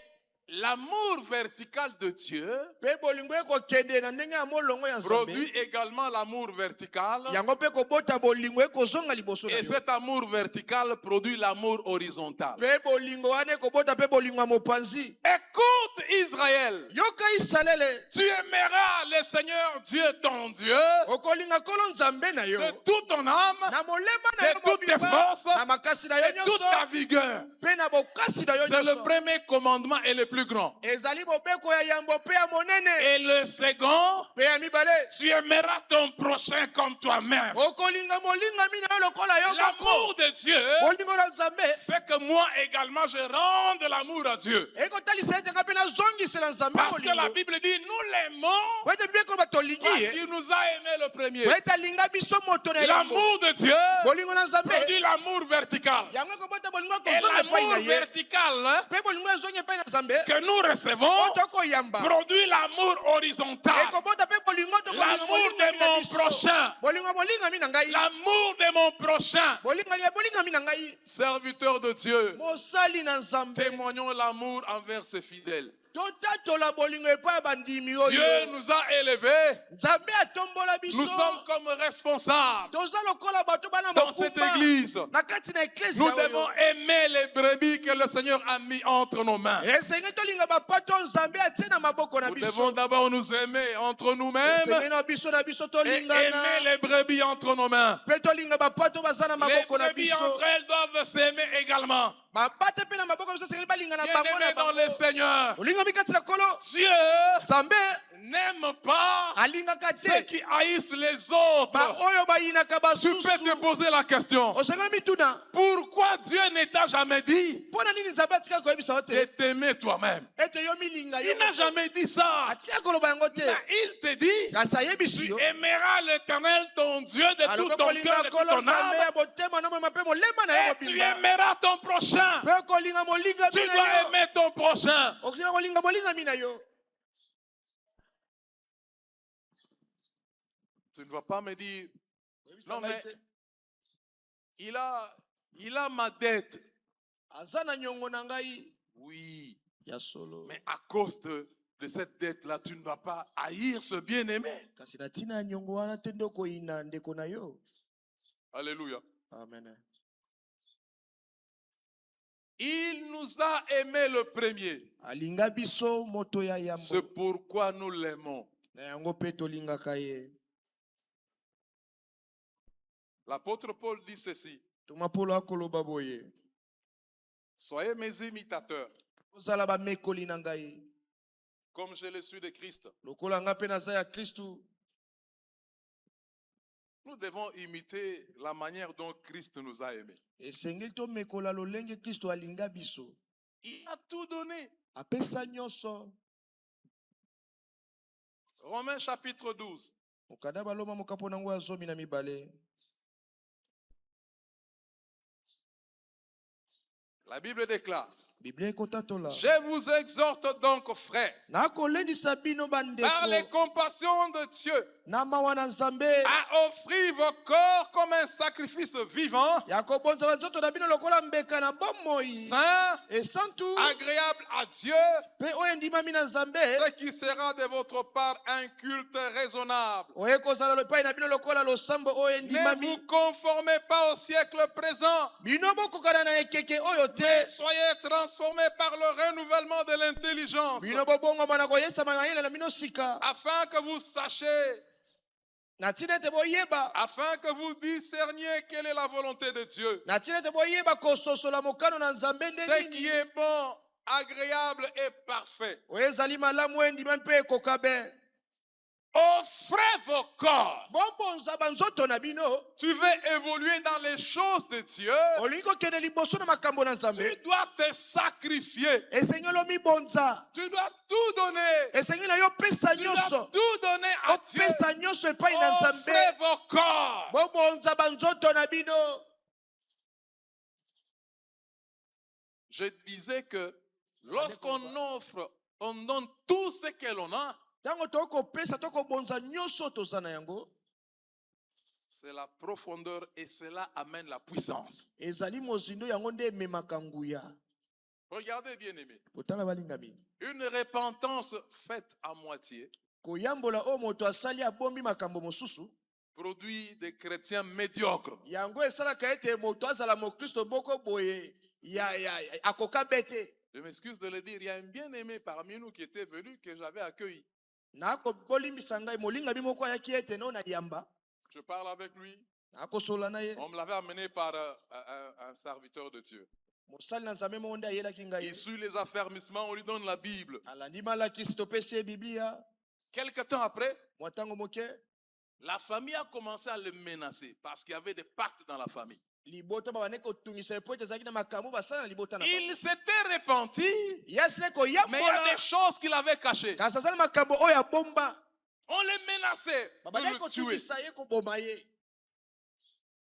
l'amour vertical de Dieu
mpe bolingo ekokende na ndenge ya molongo ya
produit
nzambe.
également l'amour vertical.
yango mpe kobota bolingo ekozonga liboso na
Et
yo.
cet amour vertical produit l'amour horizontal.
mpe bolingo wana ekobota mpe bolingo ya mopanzi.
Écoute Israël,
yoka isalele.
tu aimeras le Seigneur Dieu ton Dieu
okolinga kolo nzambe na yo.
de toute ton âme,
na molema na
de
yo
toutes tes
mobimba,
forces,
na makasi na yo
de toute ta
nyonso
vigueur.
mpe na bokasi na yo
C'est le
nyonso.
premier commandement et le plus grand.
ezali bobeko ya yambo mpe ya monene.
Et le second,
mpe ya mibale.
tu aimeras ton prochain comme toi-même.
okolinga molingami na yo lokola yo moko.
L'amour de Dieu
bolingo na nzambe
fait que moi également je rende l'amour à Dieu.
ekotalisa ete nga mpe nazongisela nzambe
Parce que la
bolingo.
Bible dit nous l'aimons
po ete bible ekoba tolingi
parce
ye.
qu'il nous a aimé le premier.
po ete alinga biso moto na yango.
L'amour de Dieu
bolingo na nzambe
produit l'amour vertical.
yango ekobota bolingo
Et
ekozonga epai na
l'amour
ye.
vertical hein,
mpe bolingo ezongi epai na nzambe
que nous recevons
oto koyamba.
produit l'amour horizontal.
ekobota mpe bolingo tokolinga
L'amour
molingami
de
na
mon
biso.
prochain.
bolingo molingami na ngai.
L'amour de mon prochain.
bolingami na ngai.
Serviteur de Dieu,
mosali na nzambe.
témoignons l'amour envers ses fidèles.
totatola bolingo epai ya bandimi
Dieu
oyo.
nous a élevés.
nzambe atombola biso.
Nous sommes comme responsables
toza lokola bato bana
dans cette
mokumba
église.
na kati na eklesi
Nous
oyo.
devons aimer les brebis que le Seigneur a mis entre nos mains.
esenge tolinga bapato nzambe atie na maboko na
Nous
biso.
devons d'abord nous aimer entre
esenge
nous-mêmes
na biso
et
tolingana.
aimer les brebis entre nos mains.
mpe tolinga bapato baza na
Les
maboko na
brebis
biso.
entre elles doivent s'aimer également.
babata mpe na maboko na biso esengeli balingana bango
Bien-aimés
na
dans le
bango.
Seigneur,
olingami kati na kolo.
Dieu
nzambe
n'aime pas
alingaka
ceux
te
qui haïssent les autres.
baoyo bayinaka
Tu peux te
basusu.
poser la question.
osengeli mituna
Pourquoi Dieu ne t'a jamais dit
mpo na nini nzambe atikali koyebisa yo
de
te
t'aimer toi-même?
ete yo milinga yo
Il n'a jamais dit ça.
atikali koloba yango te.
Mais il te dit,
kasi ayebisi
tu
yo
aimeras l'Éternel ton Dieu de tout
alobi
ton cœur,
kolinga
de toute
kolo
ton
nzambe
âme,
ya motema na moma mpe molema na yo
et tu
mobimba.
aimeras ton prochain.
mpe kolinga molingami
Tu
na
dois
yo.
aimer ton prochain.
okosima kolinga molingami na yo.
Tu ne vas pas me dire, non mais il a ma dette.
aza na nyongo na ngai
Oui,
ya solo.
mais à cause de cette dette-là, tu ne dois pas haïr ce bien-aimé.
kasi na ntina ya nyongo wana te nde okoyina ndeko na yo.
Alléluia.
amen.
Il nous a aimé le premier.
alinga biso moto ya
C'est
yambo.
pourquoi nous l'aimons.
na yango mpe tolingaka ye.
L'apôtre Paul dit ceci.
toma polo akoloba boye.
Soyez mes imitateurs,
ozala bamekoli na ngai
comme je le suis de Christ.
lokola nga mpe naza ya kristu.
Nous devons imiter la manière dont Christ nous a aimés.
esengeli tomekola lolenge kristu alinga biso.
Il a tout donné.
apesa nyonso.
Romains chapitre 12.
mokanda baloma mokapo nango ya 12.
La Bible déclare,
biblia ekotatola.
je vous exhorte donc, frères,
nakolendisa bino
par
bandeko
les compassions de Dieu,
na mawa na nzambe
à offrir vos corps comme un sacrifice vivant,
ya kobonzaka nzoto na bino lokola mbeka na bomoi
saint,
esantu
agréable à Dieu,
mpe oyo endimami na nzambe.
ce qui sera de votre part un culte raisonnable.
oye kozala epai na bino lokola losambo oyo
Ne
endimami.
vous conformez pas au siècle présent,
bino bokokana na ekeke oyo
mais
te.
soyez transformés par le renouvellement de l'intelligence,
bino bobongama na koyesama mayele na bino sika.
afin que vous sachiez,
na ntina ete boyeba.
afin que vous discerniez quelle est la volonté de Dieu,
na ntina ete boyeba kososola mokano na nzambe nde
ce qui
nini.
est bon, agréable et parfait.
oyo ezali malamu endima mpe ekoka be.
Offrez vos corps.
Bobonza banzoto na bino.
Tu veux évoluer dans les choses de Dieu.
Olingi kokende liboso na makambo na
Tu
Nzambe.
dois te sacrifier.
Esengeli omibonza.
Tu dois tout donner.
Esengeli na yo pesa
Tu dois
nyonso.
tout donner à Dieu.
Opesa nyonso epai na Nzambe.
Offrez vos corps.
Bobonza banzoto na bino.
Je disais que lorsqu'on offre, on donne tout ce que l'on a.
Tango tokopesa tokobonza nyonso toza na yango.
C'est la profondeur et cela amène la puissance.
Ezali mozindo yango nde ememaka nguya.
Regardez bien aimé.
Botala balingami.
Une repentance faite à moitié
Koyambola o moto asali abombi makambo mosusu.
produit des chrétiens médiocres.
Yango esalaka ete moto azala mokristo boko boye akoka bete.
Je m'excuse de le dire, il y a un bien-aimé parmi nous qui était venu, que j'avais accueilli.
Nako bolimbisa ngai molingami moko ayaki ete no na yamba.
Je parle avec lui.
Nakosola na ye.
On me l'avait amené par un serviteur de Dieu.
Mosali na Nzambe mo nde ayelaki ngai.
Il suit les affermissements, on lui donne la Bible.
Alandi malakisi topesi ye Biblia.
Quelque temps après,
Mwatango moke.
la famille a commencé à le menacer parce qu'il y avait des pactes dans la famille.
Libota babane kotungisa epo ete ezalaki na makambo basala na libota na
Il s'était repenti,
yasile
mais il y
koyambola.
a des choses qu'il avait cachées.
Kasi azali makambo oyo abomba.
On le menaçait de
Babane
le tuer.
kotungisa ye koboma ye.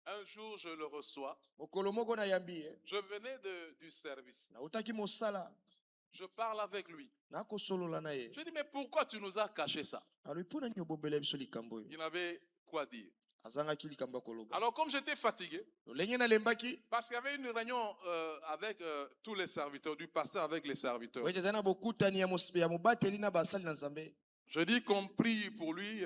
Un jour, je le reçois.
Mokolo moko na yambi ye.
Je venais du service.
Nautaki mosala.
Je parle avec lui.
Nakosolola na ye.
Je dis, mais pourquoi tu nous as caché ça?
Alors mpona nini obombela biso likambo oyo?
Il n'avait quoi dire.
Azangaki likambo ya koloba.
Alors, comme j'étais fatigué,
Lolenge nalembaki.
parce qu'il y avait une réunion avec tous les serviteurs, du pasteur avec les serviteurs.
Oyo ezali na bokutani ya mobateli na basali na Nzambe.
Je dis qu'on prie pour lui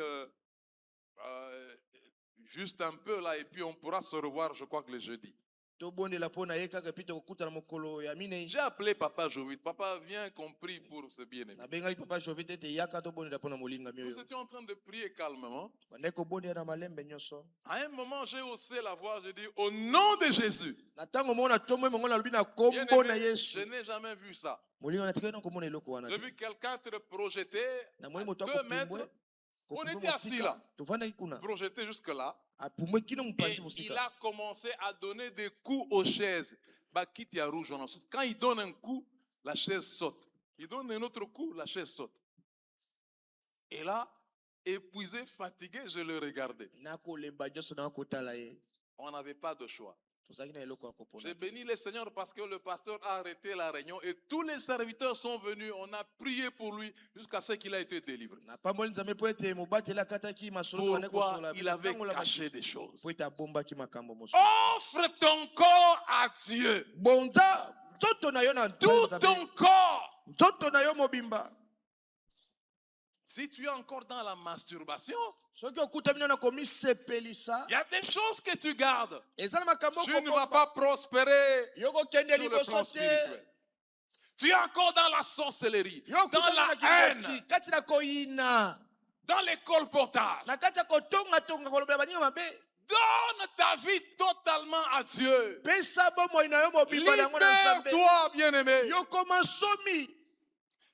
juste un peu là, et puis on pourra se revoir, je crois que le jeudi.
Tobondela pona ye kaka pita kokutana mokolo ya minei.
J'ai appelé Papa Jovite. Papa, viens qu'on prie pour ce bien-aimé.
Nabengaki papa Jovite ete yaka tobondela pona molingami
Nous
oyo.
étions en train de prier calmement.
Bande kobondela na malembe nyonso.
À un moment, j'ai haussé la voix, j'ai dit, au nom de Jésus.
Na tango mona tombe mongo na lobi na
Bien
kombo na
aimé,
Yesu.
je n'ai jamais vu ça.
Molinga na tikana komona eloko wana.
J'ai vu quelqu'un être projeté
Na
à
moni moto
2 mètres. On était assis là,
Tovanda kuna.
projeté jusque-là.
Apumwe kino
Et
mpanzi
il
musika.
a commencé à donner des coups aux chaises. Bakiti à rouge. Quand il donne un coup, la chaise saute. Il donne un autre coup, la chaise saute. Et là, épuisé, fatigué, je le regardais.
Nako lemba joso na kotala ye.
On n'avait pas de choix.
Tozaki na eloko akopona.
J'ai béni le Seigneur parce que le pasteur a arrêté la réunion et tous les serviteurs sont venus. On a prié pour lui jusqu'à ce qu'il a été délivré.
Na pamboli Nzambe po ete mobateli akataki masolo wana
Pourquoi
kosola.
il avait caché des choses.
Po ete abombaki makambo mosusu.
Offre ton corps à Dieu.
Bonza nzoto na yo na
Tout ton corps.
nzoto na yo mobimba.
Si tu es encore dans la masturbation,
Soki okuta bino na komisepelisa.
il y a des choses que tu gardes.
Ezala makambo
Tu ne vas pas prospérer
Yoko kende
sur le plan
liboso te.
spirituel. Tu es encore dans la sorcellerie,
Yoko
dans la haine,
kati na koyina.
dans les colportages.
Na kati ya kotonga tonga kolobela baninga mabe.
Donne ta vie totalement à Dieu.
Pesa bomoi na yo mobimba yango na Nzambe.
Libère-toi, bien-aimé.
Yoko masomi.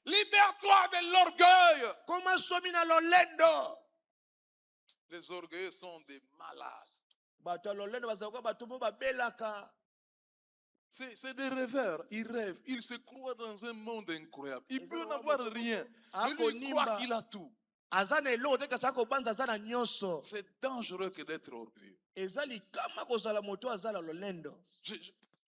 Libère-toi de l'orgueil.
Koma somi na lolendo.
Les orgueilleux sont des malades.
Bato ya lolendo bazalaka bato mo babelaka.
C'est des rêveurs. Ils rêvent. Ils se croient dans un monde incroyable. Ils
Ils
peuvent
ont
n'avoir
vraiment-
rien.
Ah,
Mais lui, il croit
konimba.
qu'il a tout.
Aza na eloko te kasi akobanza aza na nyonso.
C'est dangereux que d'être orgueilleux.
Eza likama kozala moto aza na lolendo.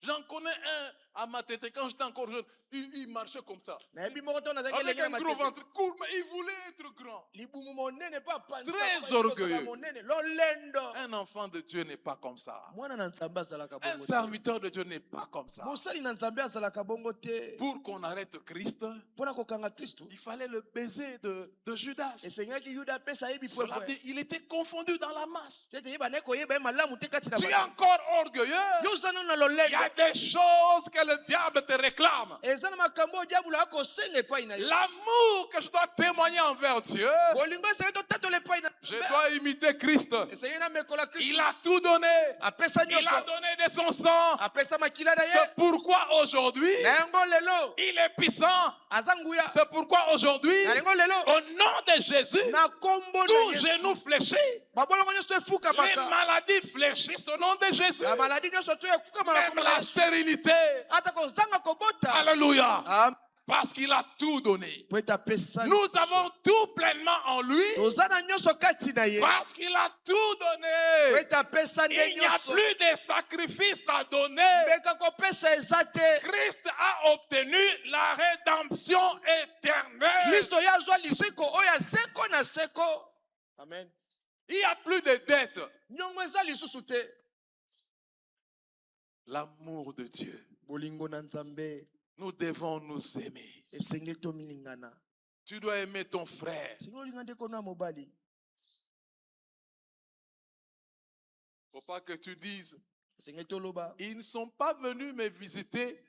J'en connais un à ma tête quand j'étais encore jeune. Il marchait comme ça.
Nayebi moko to nazaki
Avec
elenge na
un gros
matete.
ventre court, mais il voulait être grand.
Libumu monene pa panza.
Très
pa
orgueilleux.
monene. Lolendo.
Un enfant de Dieu n'est pas comme ça.
Mwana na Nzambe azalaka
Un
bongo te.
serviteur de Dieu n'est pas comme ça.
Mosali na Nzambe azalaka bongo te.
Pour qu'on arrête Christ,
Mpona kokanga Kristu.
il fallait le baiser de Judas.
Esengaki Yuda apesa yebi
Cela
pwepwe.
dit, il était confondu dans la masse.
Tete yeba ne koyeba ye malamu te kati na
Tu es
bango.
encore orgueilleux.
Yo oza nano na
Il y a
lolendo.
des choses que le diable te réclame.
eza na makambo oyo diabolo akosenga epai na yo.
L'amour que je dois témoigner envers Dieu,
bolingo esengeli totatola epai na
je dois imiter Christ.
esengeli na mekola
Il
kristo.
a tout donné.
apesa
Il a
nyonso.
donné de son sang.
apesa makila na ye.
C'est pourquoi aujourd'hui,
na yango lelo
il est puissant.
aza nguya.
C'est pourquoi aujourd'hui,
na yango lelo
au nom de Jésus,
na kombo na
tous
yesu
genoux fléchis,
babolongo nyonso
les
efukamaka.
maladies fléchissent au nom de Jésus.
na maladi nyonso to efukama na
Même
kombo na
la
yesu.
stérilité.
ata kozanga kobota.
Alléluia.
Amen.
Parce qu'il a tout donné.
po ete apesa
Nous
nyonso.
avons tout pleinement en lui.
toza na nyonso kati na ye.
Parce qu'il a tout
po
donné.
ete apesa nde
Il n'y a
nyonso.
plus de sacrifices à donner.
meka kopesa eza te.
Christ a obtenu la rédemption éternelle.
kristo ye azwa lisiko oyo aseko na seko. amen.
Il n'y a plus de dettes.
nyongo eza lisusu te.
L'amour de Dieu.
bolingo na nzambe
Nous devons nous aimer.
esengeli tomilingana.
Tu dois aimer ton frère.
esengeli olinga ndeko na mobali.
Faut pas que tu dises,
esengeli toloba
ils ne sont pas venus me visiter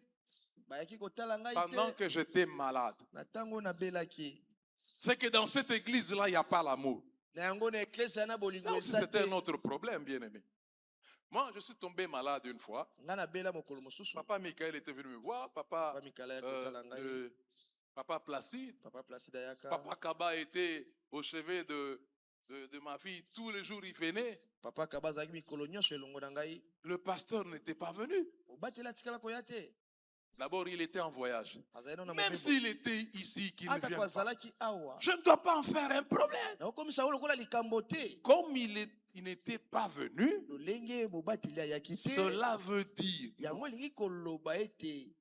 bayaki kotala ngai
pendant
te
que j'étais malade.
na ntango nabelaki.
C'est que dans cette église-là, il n'y a pas l'amour.
na yango na eklesi na bolingo
Là aussi,
eza
c'était
te.
un autre problème, bien aimé. Moi, je suis tombé malade une fois.
ngai nabela mokolo mosusu.
Papa Michael était venu me voir. Papa,
papa mikala ya kotala ngai.
Papa Placide.
papa placide ayaka.
Papa Kaba était au chevet de ma fille. Tous les jours, il venait.
papa kaba azalaki mikolo nyonso elongo na ngai.
Le pasteur n'était pas venu.
obateli atikala koya te.
D'abord, il était en voyage.
azali nano na
Même
mobembo.
s'il était ici, qu'il ne
ata
vient
ko
pas.
azalaki awa.
Je ne dois pas en faire un problème.
nakokomisa ngo lokola likambo te.
Comme il n'était pas venu,
lolenge mobateli ayaki te.
cela veut dire,
yango elingi koloba ete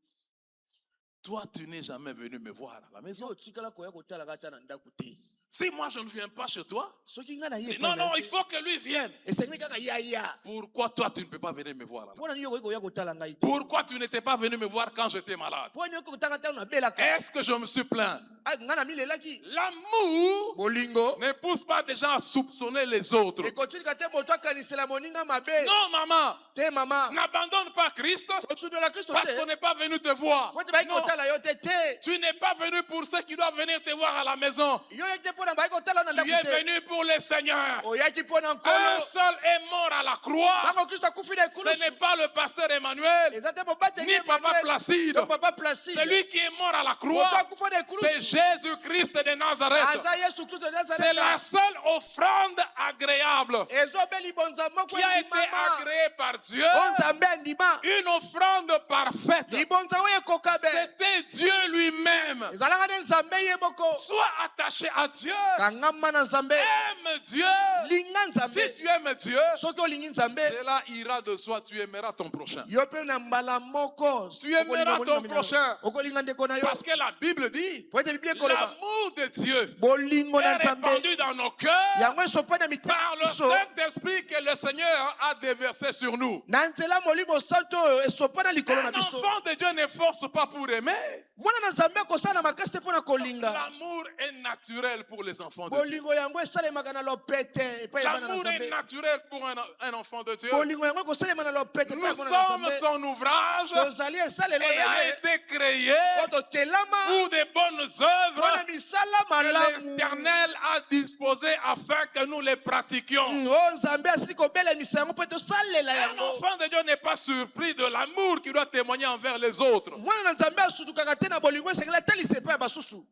toi, tu n'es jamais venu me voir à la maison.
so otikala koya kotala ngai ata na ndako te.
Si moi, je ne viens pas chez toi,
soki ngai na ye
non, non, il faut que lui vienne.
esengeli kaka yaya.
Pourquoi toi, tu ne peux pas venir me voir là?
mpo na nini okoki koya kotala ngai te.
Pourquoi tu n'étais pas venu me voir quand j'étais malade?
mpo nini okoki kotanga ntango nabelaka.
Est-ce que je me suis plaint?
ngai na milelaki.
L'amour
bolingo
ne pousse pas des gens à soupçonner les autres.
ekotilika te moto akanisela moninga mabe.
Non, maman,
te mama
n'abandonne pas Christ
kosudola kristo
parce
te.
qu'on n'est pas venu te voir.
po ete bayaki
Non,
kotala yo te te.
tu n'es pas venu pour ceux qui doivent venir te voir à la maison.
yo yeki te mpo na bayaki kotala yo na
Tu
ndako
es
te.
venu pour le Seigneur.
oyaki mpo na
Un
nkolo.
seul est mort à la croix.
ntango kristo akufi na
Ce
ekulusu.
n'est pas le pasteur Emmanuel,
eza te mobateli
ni Papa
Emmanuel,
Placide.
to papa placide.
Celui qui est mort à la
moto
croix,
akufa na
c'est
ekulusu.
Jésus-Christ de Nazareth.
aza yesu kristo de
C'est la
nazareta.
seule offrande agréable
ezobeli bonza moko
qui a été
endimama.
agréée par Dieu.
o nzambe andima.
Une offrande parfaite.
libonza oyo ekokabe.
C'était Dieu lui-même.
ezalaka nde nzambe ye moko.
Sois attaché à Dieu.
kangama na nzambe.
Aime Dieu.
linga
Si
nzambe.
tu aimes Dieu,
soki olingi nzambe.
cela ira de soi. Tu aimeras ton prochain.
yo mpe na mbala moko.
Tu aimeras ton prochain.
okolinga ndeko na yo.
Parce que la Bible dit,
po ete biblia ekoloba.
l'amour de Dieu
bolingo na
est
nzambe.
répandu dans nos cœurs
yango esopa na
par le
miso.
Saint-Esprit que le Seigneur a déversé sur nous.
na nzela molimo santo oyo esopa na likolo na
Un
biso.
enfant de Dieu ne force pas pour aimer.
mwana na nzambe akosala makasi te mpo na kolinga.
L'amour est naturel pour les enfants de Dieu.
bolingo yango esalemaka na lopete epai ya bana na
L'amour est
nzambe.
naturel pour un enfant de Dieu.
bolingo yango ekosalema na lopete epai
Nous
ya bana na
sommes
nzambe.
son ouvrage
tozali esalelo
et
na
a
ye.
été créé
po totelama
pour de bonnes
mpo na
œuvres
misala
que
malamu.
l'Éternel a disposées afin que nous les pratiquions.
o nzambe asili kobelemisa yango mpo tosalela
Un
yango.
enfant de Dieu n'est pas surpris de l'amour qu'il doit témoigner envers les autres.
mwana na nzambe asutukaka te na bolingo esengeli atalisa epai ya basusu.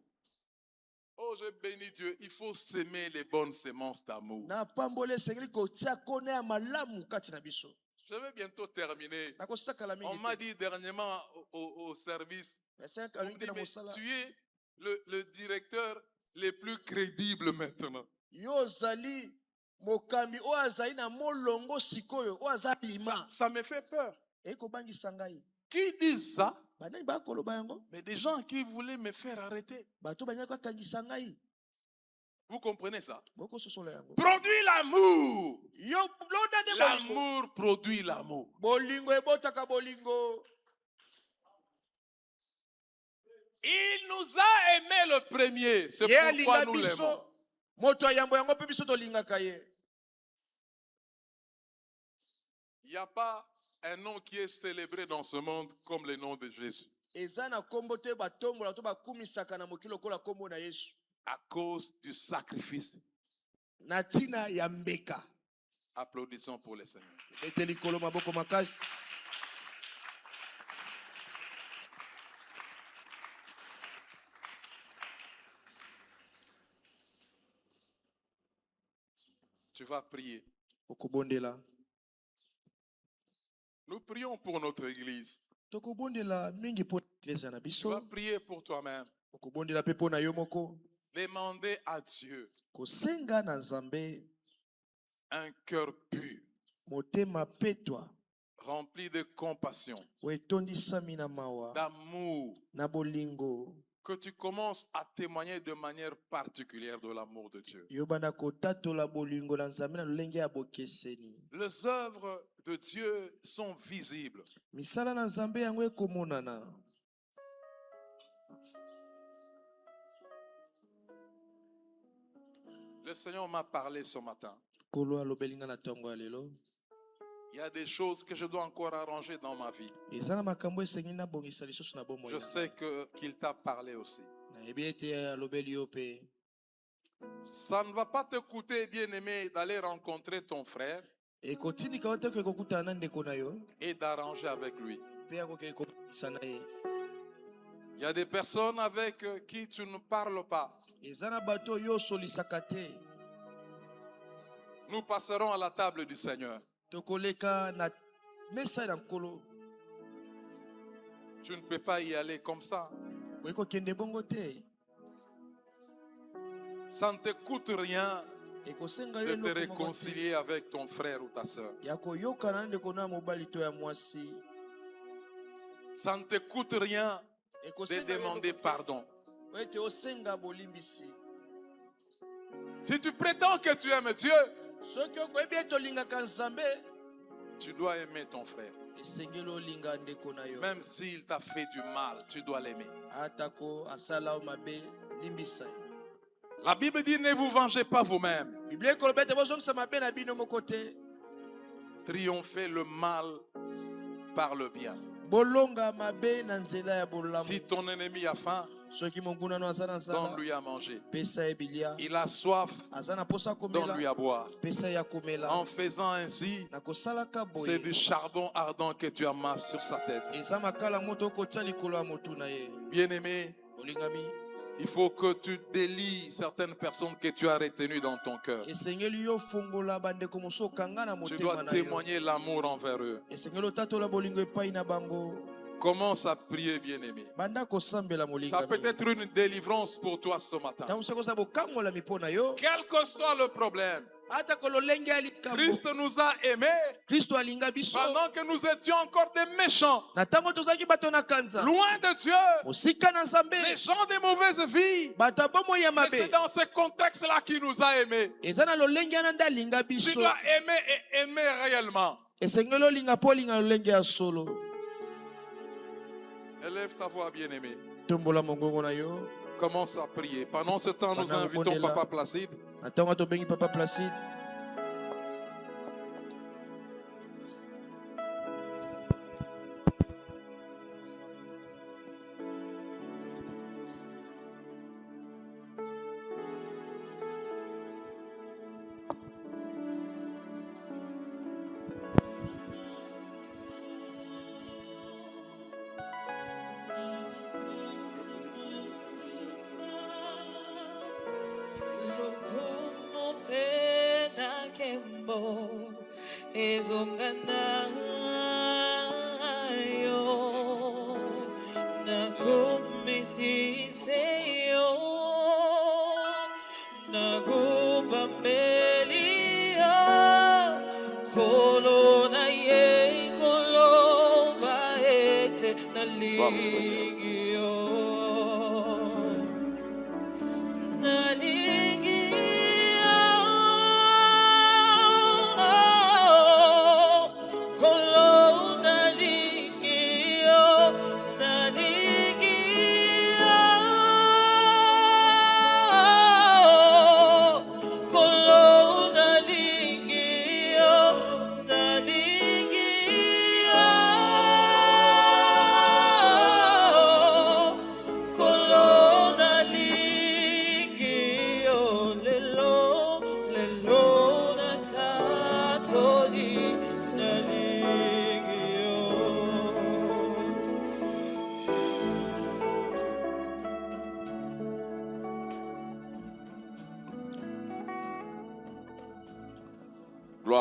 Oh, je bénis Dieu. Il faut s'aimer les bonnes semences d'amour.
na pamboli esengeli kotia kone ya malamu kati na biso.
Je vais bientôt terminer.
nakosakala
On
mingi
m'a
te.
dit dernièrement au service,
esengeli
on me
kalingi
dit,
na
mais
mosala.
tu es le directeur le plus crédible maintenant.
yo ozali mokambi oyo azali na molongo sikoyo oyo aza lima.
Ça me fait peur.
ekobangisa ngai.
Qui disent ça?
banani bakoloba yango.
Mais des gens qui voulaient me faire arrêter.
bato banyaki bakangisa ngai.
Vous comprenez ça?
bokososola yango.
Produit l'amour.
yo loda nde bolingo.
L'amour produit l'amour.
bolingo ebotaka bolingo.
Il nous a aimé le premier. C'est
ye
pourquoi
alinga
nous l'aimons.
biso. moto ayambo yango mpe biso tolingaka ye.
Il n'y a pas un nom qui est célébré dans ce monde comme le nom de Jésus.
eza na kombo te batombola to bakumisaka na mokili lokola kombo na Yesu
À cause du sacrifice.
na ntina ya mbeka.
Applaudissons pour le Seigneur.
Ete likolo maboko makasi.
Tu vas prier.
Okubondela.
Nous prions pour notre église.
Tokubondela mingi po eklezia na
Tu
biso.
vas prier pour toi-même.
Okubondela pe po na yo moko.
Demandez à Dieu
Kosenga na Nzambe
un cœur pur,
motema petwa
rempli de compassion,
wetondisami na mawa
d'amour,
na bolingo.
que tu commences à témoigner de manière particulière de l'amour de Dieu.
Yobana kotatola bolingo na Nzambe na lolenge ya bokeseni.
Les œuvres de Dieu sont visibles.
Misala na Nzambe yango ekomonana.
Le Seigneur m'a parlé ce matin.
Kolo alobelinga na tongo ya lelo.
Il y a des choses que je dois encore arranger dans ma vie.
Eza na makambo esengi na bongisa lisusu na bomoi.
Je sais qu'il t'a parlé aussi.
Nayebi ete alobeli yo pe.
Ça ne va pas te coûter, bien-aimé, d'aller rencontrer ton frère
Ekotinika yo te kokutana na ndeko na yo.
et d'arranger avec lui.
Pe akokeli kobongisa na ye.
Il y a des personnes avec qui tu ne parles pas.
Eza na bato yo solisaka te.
Nous passerons à la table du Seigneur.
Tokoleka na mesa na nkolo.
Tu ne peux pas y aller comme ça.
Koyeko kende bongo te.
Ça ne te coûte rien
Ekosenga
de
yo
te
eloko moko te.
réconcilier avec ton frère ou ta soeur.
Ya koyokana na ndeko na mobali to ya mwasi.
Ça ne te coûte rien de
Ekosenga yo
demander
eloko te.
pardon.
Ete osenga bolimbisi.
Si tu prétends que tu aimes Dieu,
Soki okoyebi ete olingaka Nzambe,
tu dois aimer ton frère.
esengeli olinga ndeko na yo.
Même s'il t'a fait du mal, tu dois l'aimer.
Atako asala o mabe limbisa.
La Bible dit, ne vous vengez pas vous-même.
Biblia ekoloba ete bozongisa mabe na bino moko te.
Triomphez le mal par le bien.
Bolonga mabe na nzela ya bolamu.
Si ton ennemi a faim,
Soki mongunano aza na nzala,
donne-lui à manger.
pesa ye bilia.
Il a soif,
Aza na posa komela,
donne-lui à boire.
pesa ya komela.
En faisant ainsi,
Na kosalaka
c'est
boye.
du charbon ardent que tu amasses sur sa tête.
Eza makala moto kotia likolo ya motu na ye.
Bien-aimé,
Olingami.
il faut que tu délies certaines personnes que tu as retenues dans ton cœur.
Esengeli yo fongola bandeko mosusu okanga na
Tu
motema
dois
na yo.
témoigner l'amour envers eux.
Esengeli otatola bolingo epai na bango.
Commence à prier, bien-aimé.
Banda kosambela
Ça peut
molingami.
être une délivrance pour toi ce matin.
Ntango soko sa bokangola mipo na yo.
Quel que soit le problème,
Ata kololenge ya likambo.
Christ nous a aimés
Kristo alinga biso.
pendant que nous étions encore des méchants,
Na ntango tozalaki bato na kanza.
loin de Dieu,
Mosika na Nzambe.
des gens de mauvaise vie.
Bato ya bomoi ya
Et
mabe.
c'est dans ce contexte-là qu'il nous a aimés.
Eza na lolenge yana nde alinga
Tu
biso.
dois aimer et aimer réellement.
Esengeli olinga mpo olinga lolenge ya solo.
Élève ta voix, bien-aimé.
Tombola mongongo na yo.
Commence à prier. Pendant ce temps, nous
Pendant le
invitons
Bondela.
Papa Placide.
Na ntango tobengi Papa Placide.
Como pena kembo ezonganayo nakumisiseyo nakubamelia kolona ye koloba ete naligio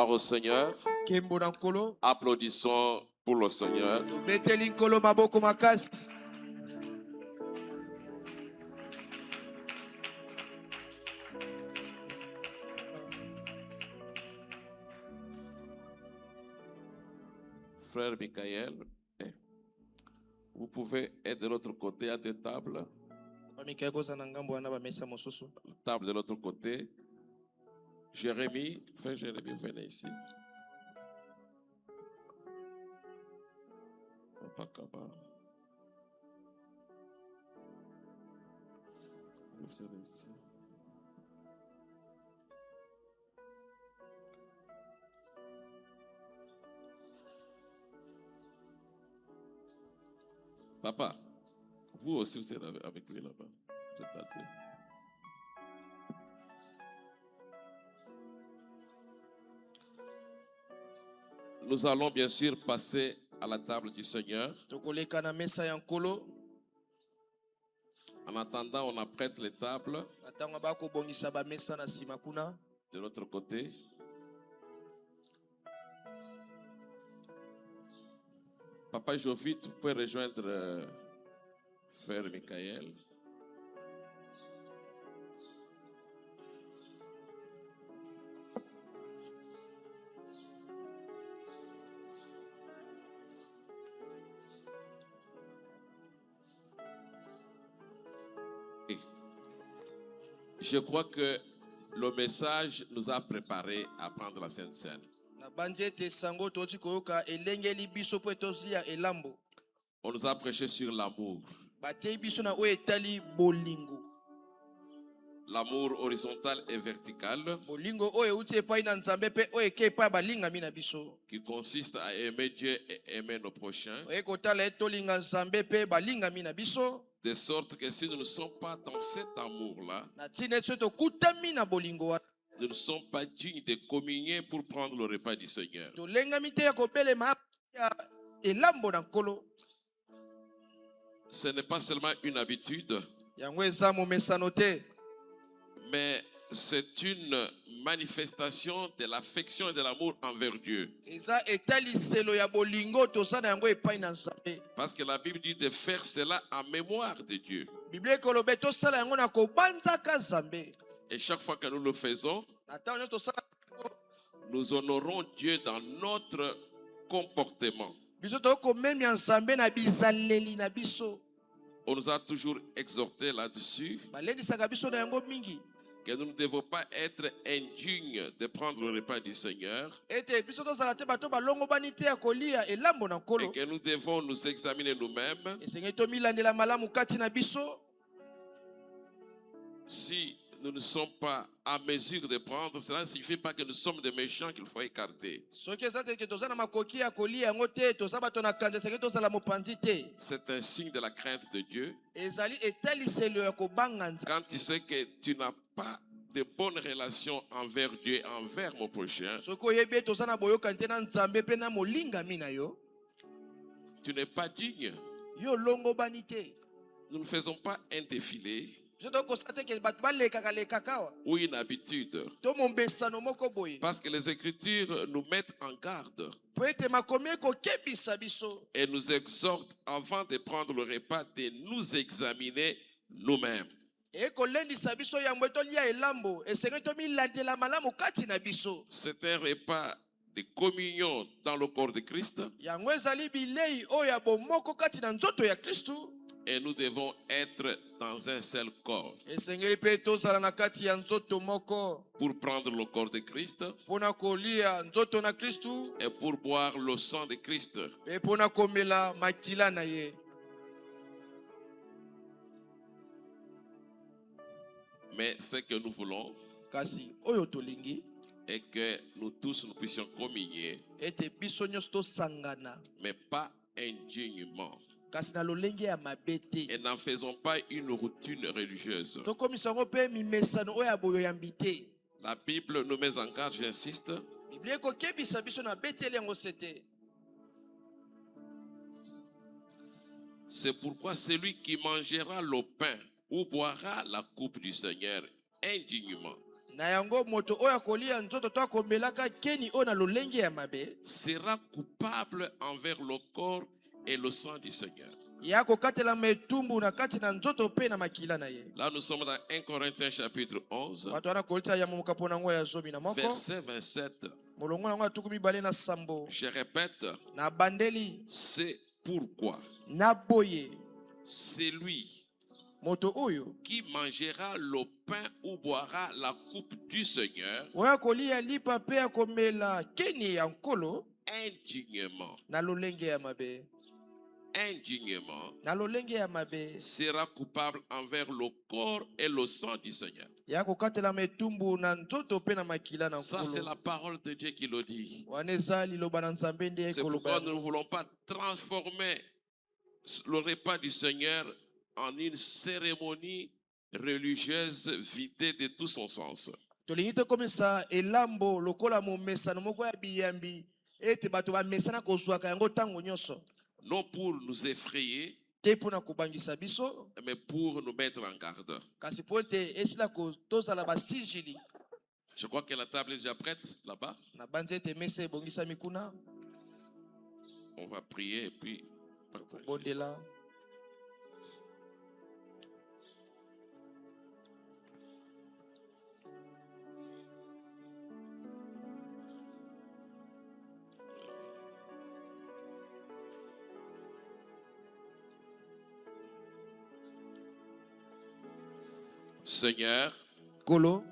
Gloire au Seigneur.
Kembo na nkolo.
Applaudissons pour le Seigneur.
Tobeteli nkolo maboko makasi.
Frère Michael, vous pouvez être de l'autre côté à des tables. Table de l'autre côté. Jérémie, frère Jérémie, venez ici. Vous êtes ici. Papa, vous aussi vous êtes avec lui là-bas. Vous êtes à deux. Nous allons bien sûr passer à la table du Seigneur. En attendant, on apprête les tables de l'autre côté. Papa Jovite, vous pouvez rejoindre Frère Michael. Et je crois que le message nous a préparés à prendre la Sainte Seine. On nous a prêché sur l'amour. L'amour horizontal et vertical qui consiste à aimer Dieu et aimer nos prochains. De sorte que si nous ne sommes pas dans cet amour-là, nous ne sommes pas dignes de communier pour prendre le repas du Seigneur. Ce n'est pas seulement une habitude, mais c'est une manifestation de l'affection et de l'amour envers Dieu. Parce que la Bible dit de faire cela en mémoire de Dieu. Et chaque fois que nous le faisons, nous honorons Dieu dans notre comportement. On nous a toujours exhorté là-dessus que nous ne devons pas être indignes de prendre le repas du Seigneur et que nous devons nous examiner nous-mêmes si nous ne sommes pas à mesure de prendre. Cela ne signifie pas que nous sommes des méchants qu'il faut écarter. C'est un signe de la crainte de Dieu. Quand tu sais que tu n'as pas de bonnes relations envers Dieu et envers mon prochain, tu n'es pas digne. Nous ne faisons pas un défilé ou une habitude. Parce que les Écritures nous mettent en garde et nous exhortent avant de prendre le repas de nous examiner nous-mêmes. C'est un repas de communion dans le corps de Christ. Et nous devons être dans un seul corps. Pour prendre le corps de Christ et pour boire le sang de Christ. Mais ce que nous voulons est que nous tous nous puissions communier, mais pas indignement. Et n'en faisons pas une routine religieuse. La Bible nous met en garde, j'insiste. C'est pourquoi celui qui mangera le pain ou boira la coupe du Seigneur indignement
Na yango moto oyo akolia nzoto to akomelaka keni oyo na lolenge ya mabe
sera coupable envers le corps et le sang du Seigneur.
ya kokatelama etumbu na kati na nzoto pe na makila na ye.
Là, nous sommes dans 1 Corinthiens chapitre 11,
Bato wana kolita ya momoka na ngo ya zomi na moko.
verset 27.
Molongo na ngo atukumi bale na sambo.
Je répète,
Na bandeli
c'est pourquoi
na boye
celui
moto oyo
qui mangera le pain ou boira la coupe du Seigneur
oyo kolia lipa pe akomela keni ya nkolo
indignement,
na lolenge ya mabe.
indignement,
Na lolenge ya mabe
sera coupable envers le corps et le sang du Seigneur.
ya kokatelama etumbu na nzoto pe na makila na
Ça, c'est
nkolo.
la parole de Dieu qui le dit.
Wana eza liloba na nzambe nde
C'est pourquoi
ekoloba.
nous ne voulons pas transformer le repas du Seigneur en une cérémonie religieuse vidée de tout son sens.
Tolingi tokomisa elambo lokola momesano moko ya biyambi ete bato bamesana kozwaka yango ntango nyonso
Non pour nous effrayer,
te mpona kobangisa biso
mais pour nous mettre en garde.
kasi po ete esila tozala basingili.
Je crois que la table est déjà prête là-bas.
Na banzi ete mesa ebongisami kuna
On va prier et puis partager.
bondela.
Seigneur,
Kolo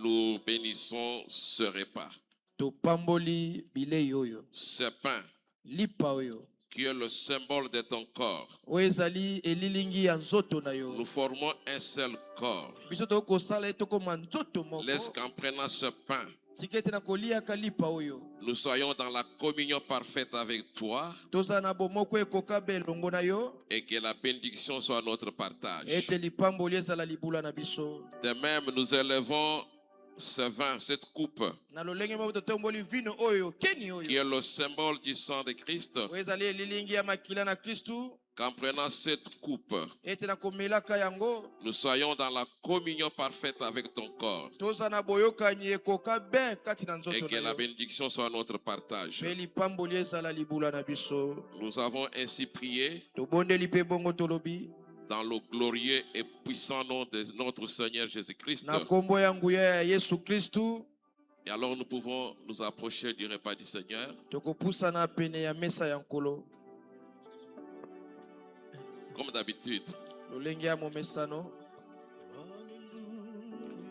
nous bénissons ce repas,
topamboli bilei oyo
ce pain
lipa oyo
qui est le symbole de ton corps.
oyo ezali elilingi ya nzoto na yo.
Nous formons un seul corps.
Biso tokosala ye tokoma nzoto moko.
Laisse qu'en prenant ce pain,
tika ete na koliaka lipa oyo
nous soyons dans la communion parfaite avec toi
tozala na bomoko ekoka be elongo na yo
et que la bénédiction soit notre partage.
ete lipamboli ezala libula na biso.
De même, nous élevons ce vin, cette coupe,
Na lolenge moko totomboli vino oyo keni
qui
oyo
est le symbole du sang de Christ.
oyo ezali elilingi ya makila na Kristu
Qu'en prenant cette coupe,
ete na komelaka yango
nous soyons dans la communion parfaite avec ton corps
tozala na boyokani ekoka be kati na
et
nzoto
que
na
la
yo
bénédiction soit notre partage.
mpe lipamboli ezala libula na biso.
Nous avons ainsi prié
Tobondeli mpe bongo tolobi
dans le glorieux et puissant nom de notre Seigneur Jésus-Christ.
na kombo ya nguya ya Yesu Kristu.
Et alors nous pouvons nous approcher du repas du Seigneur.
Tokopusana pene ya mesa ya nkolo
Comme d'habitude,
lolenge ya momesano.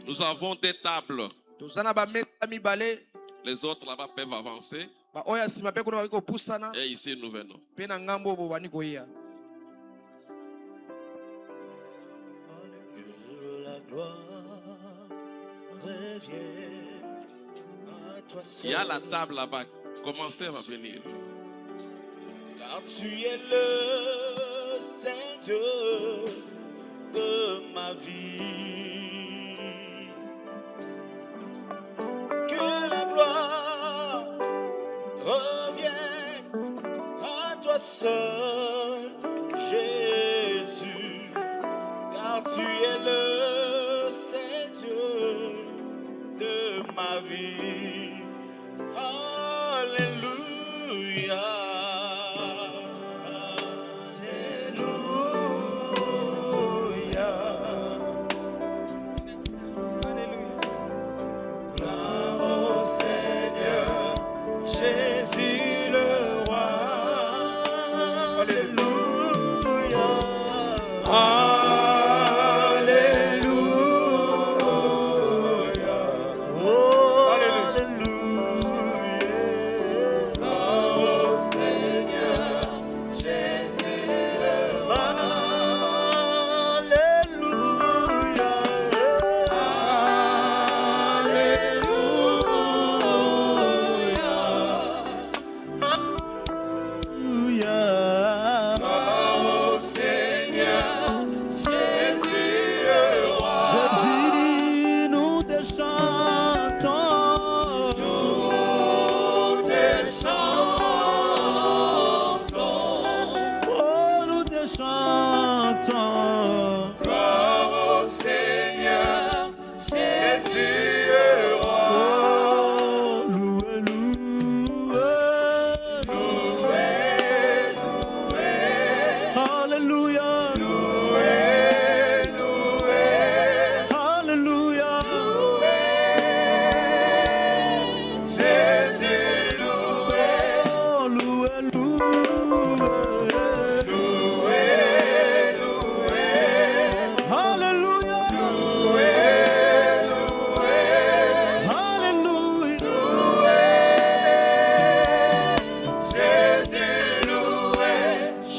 nous avons des tables.
Toza na bamesa mibale
Les autres là-bas peuvent avancer.
baoyo ya nsima mpe kuna baki kopusana
Et ici, nous venons.
mpe na ngambo oyo bobani koya.
Que la gloire revienne à toi seul.
Il y a la table là-bas. Commencez à venir.
Car tu es le Saint Dieu de ma vie. Que la gloire revienne à toi seul, Jésus. Car tu es le Saint Dieu de ma vie. Alléluia. Alléluia. Alléluia. Gloire au Seigneur, Jésus le roi. Alléluia. Alléluia.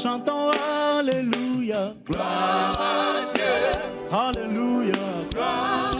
chantons Alléluia. Gloire à Dieu. Alléluia. Gloire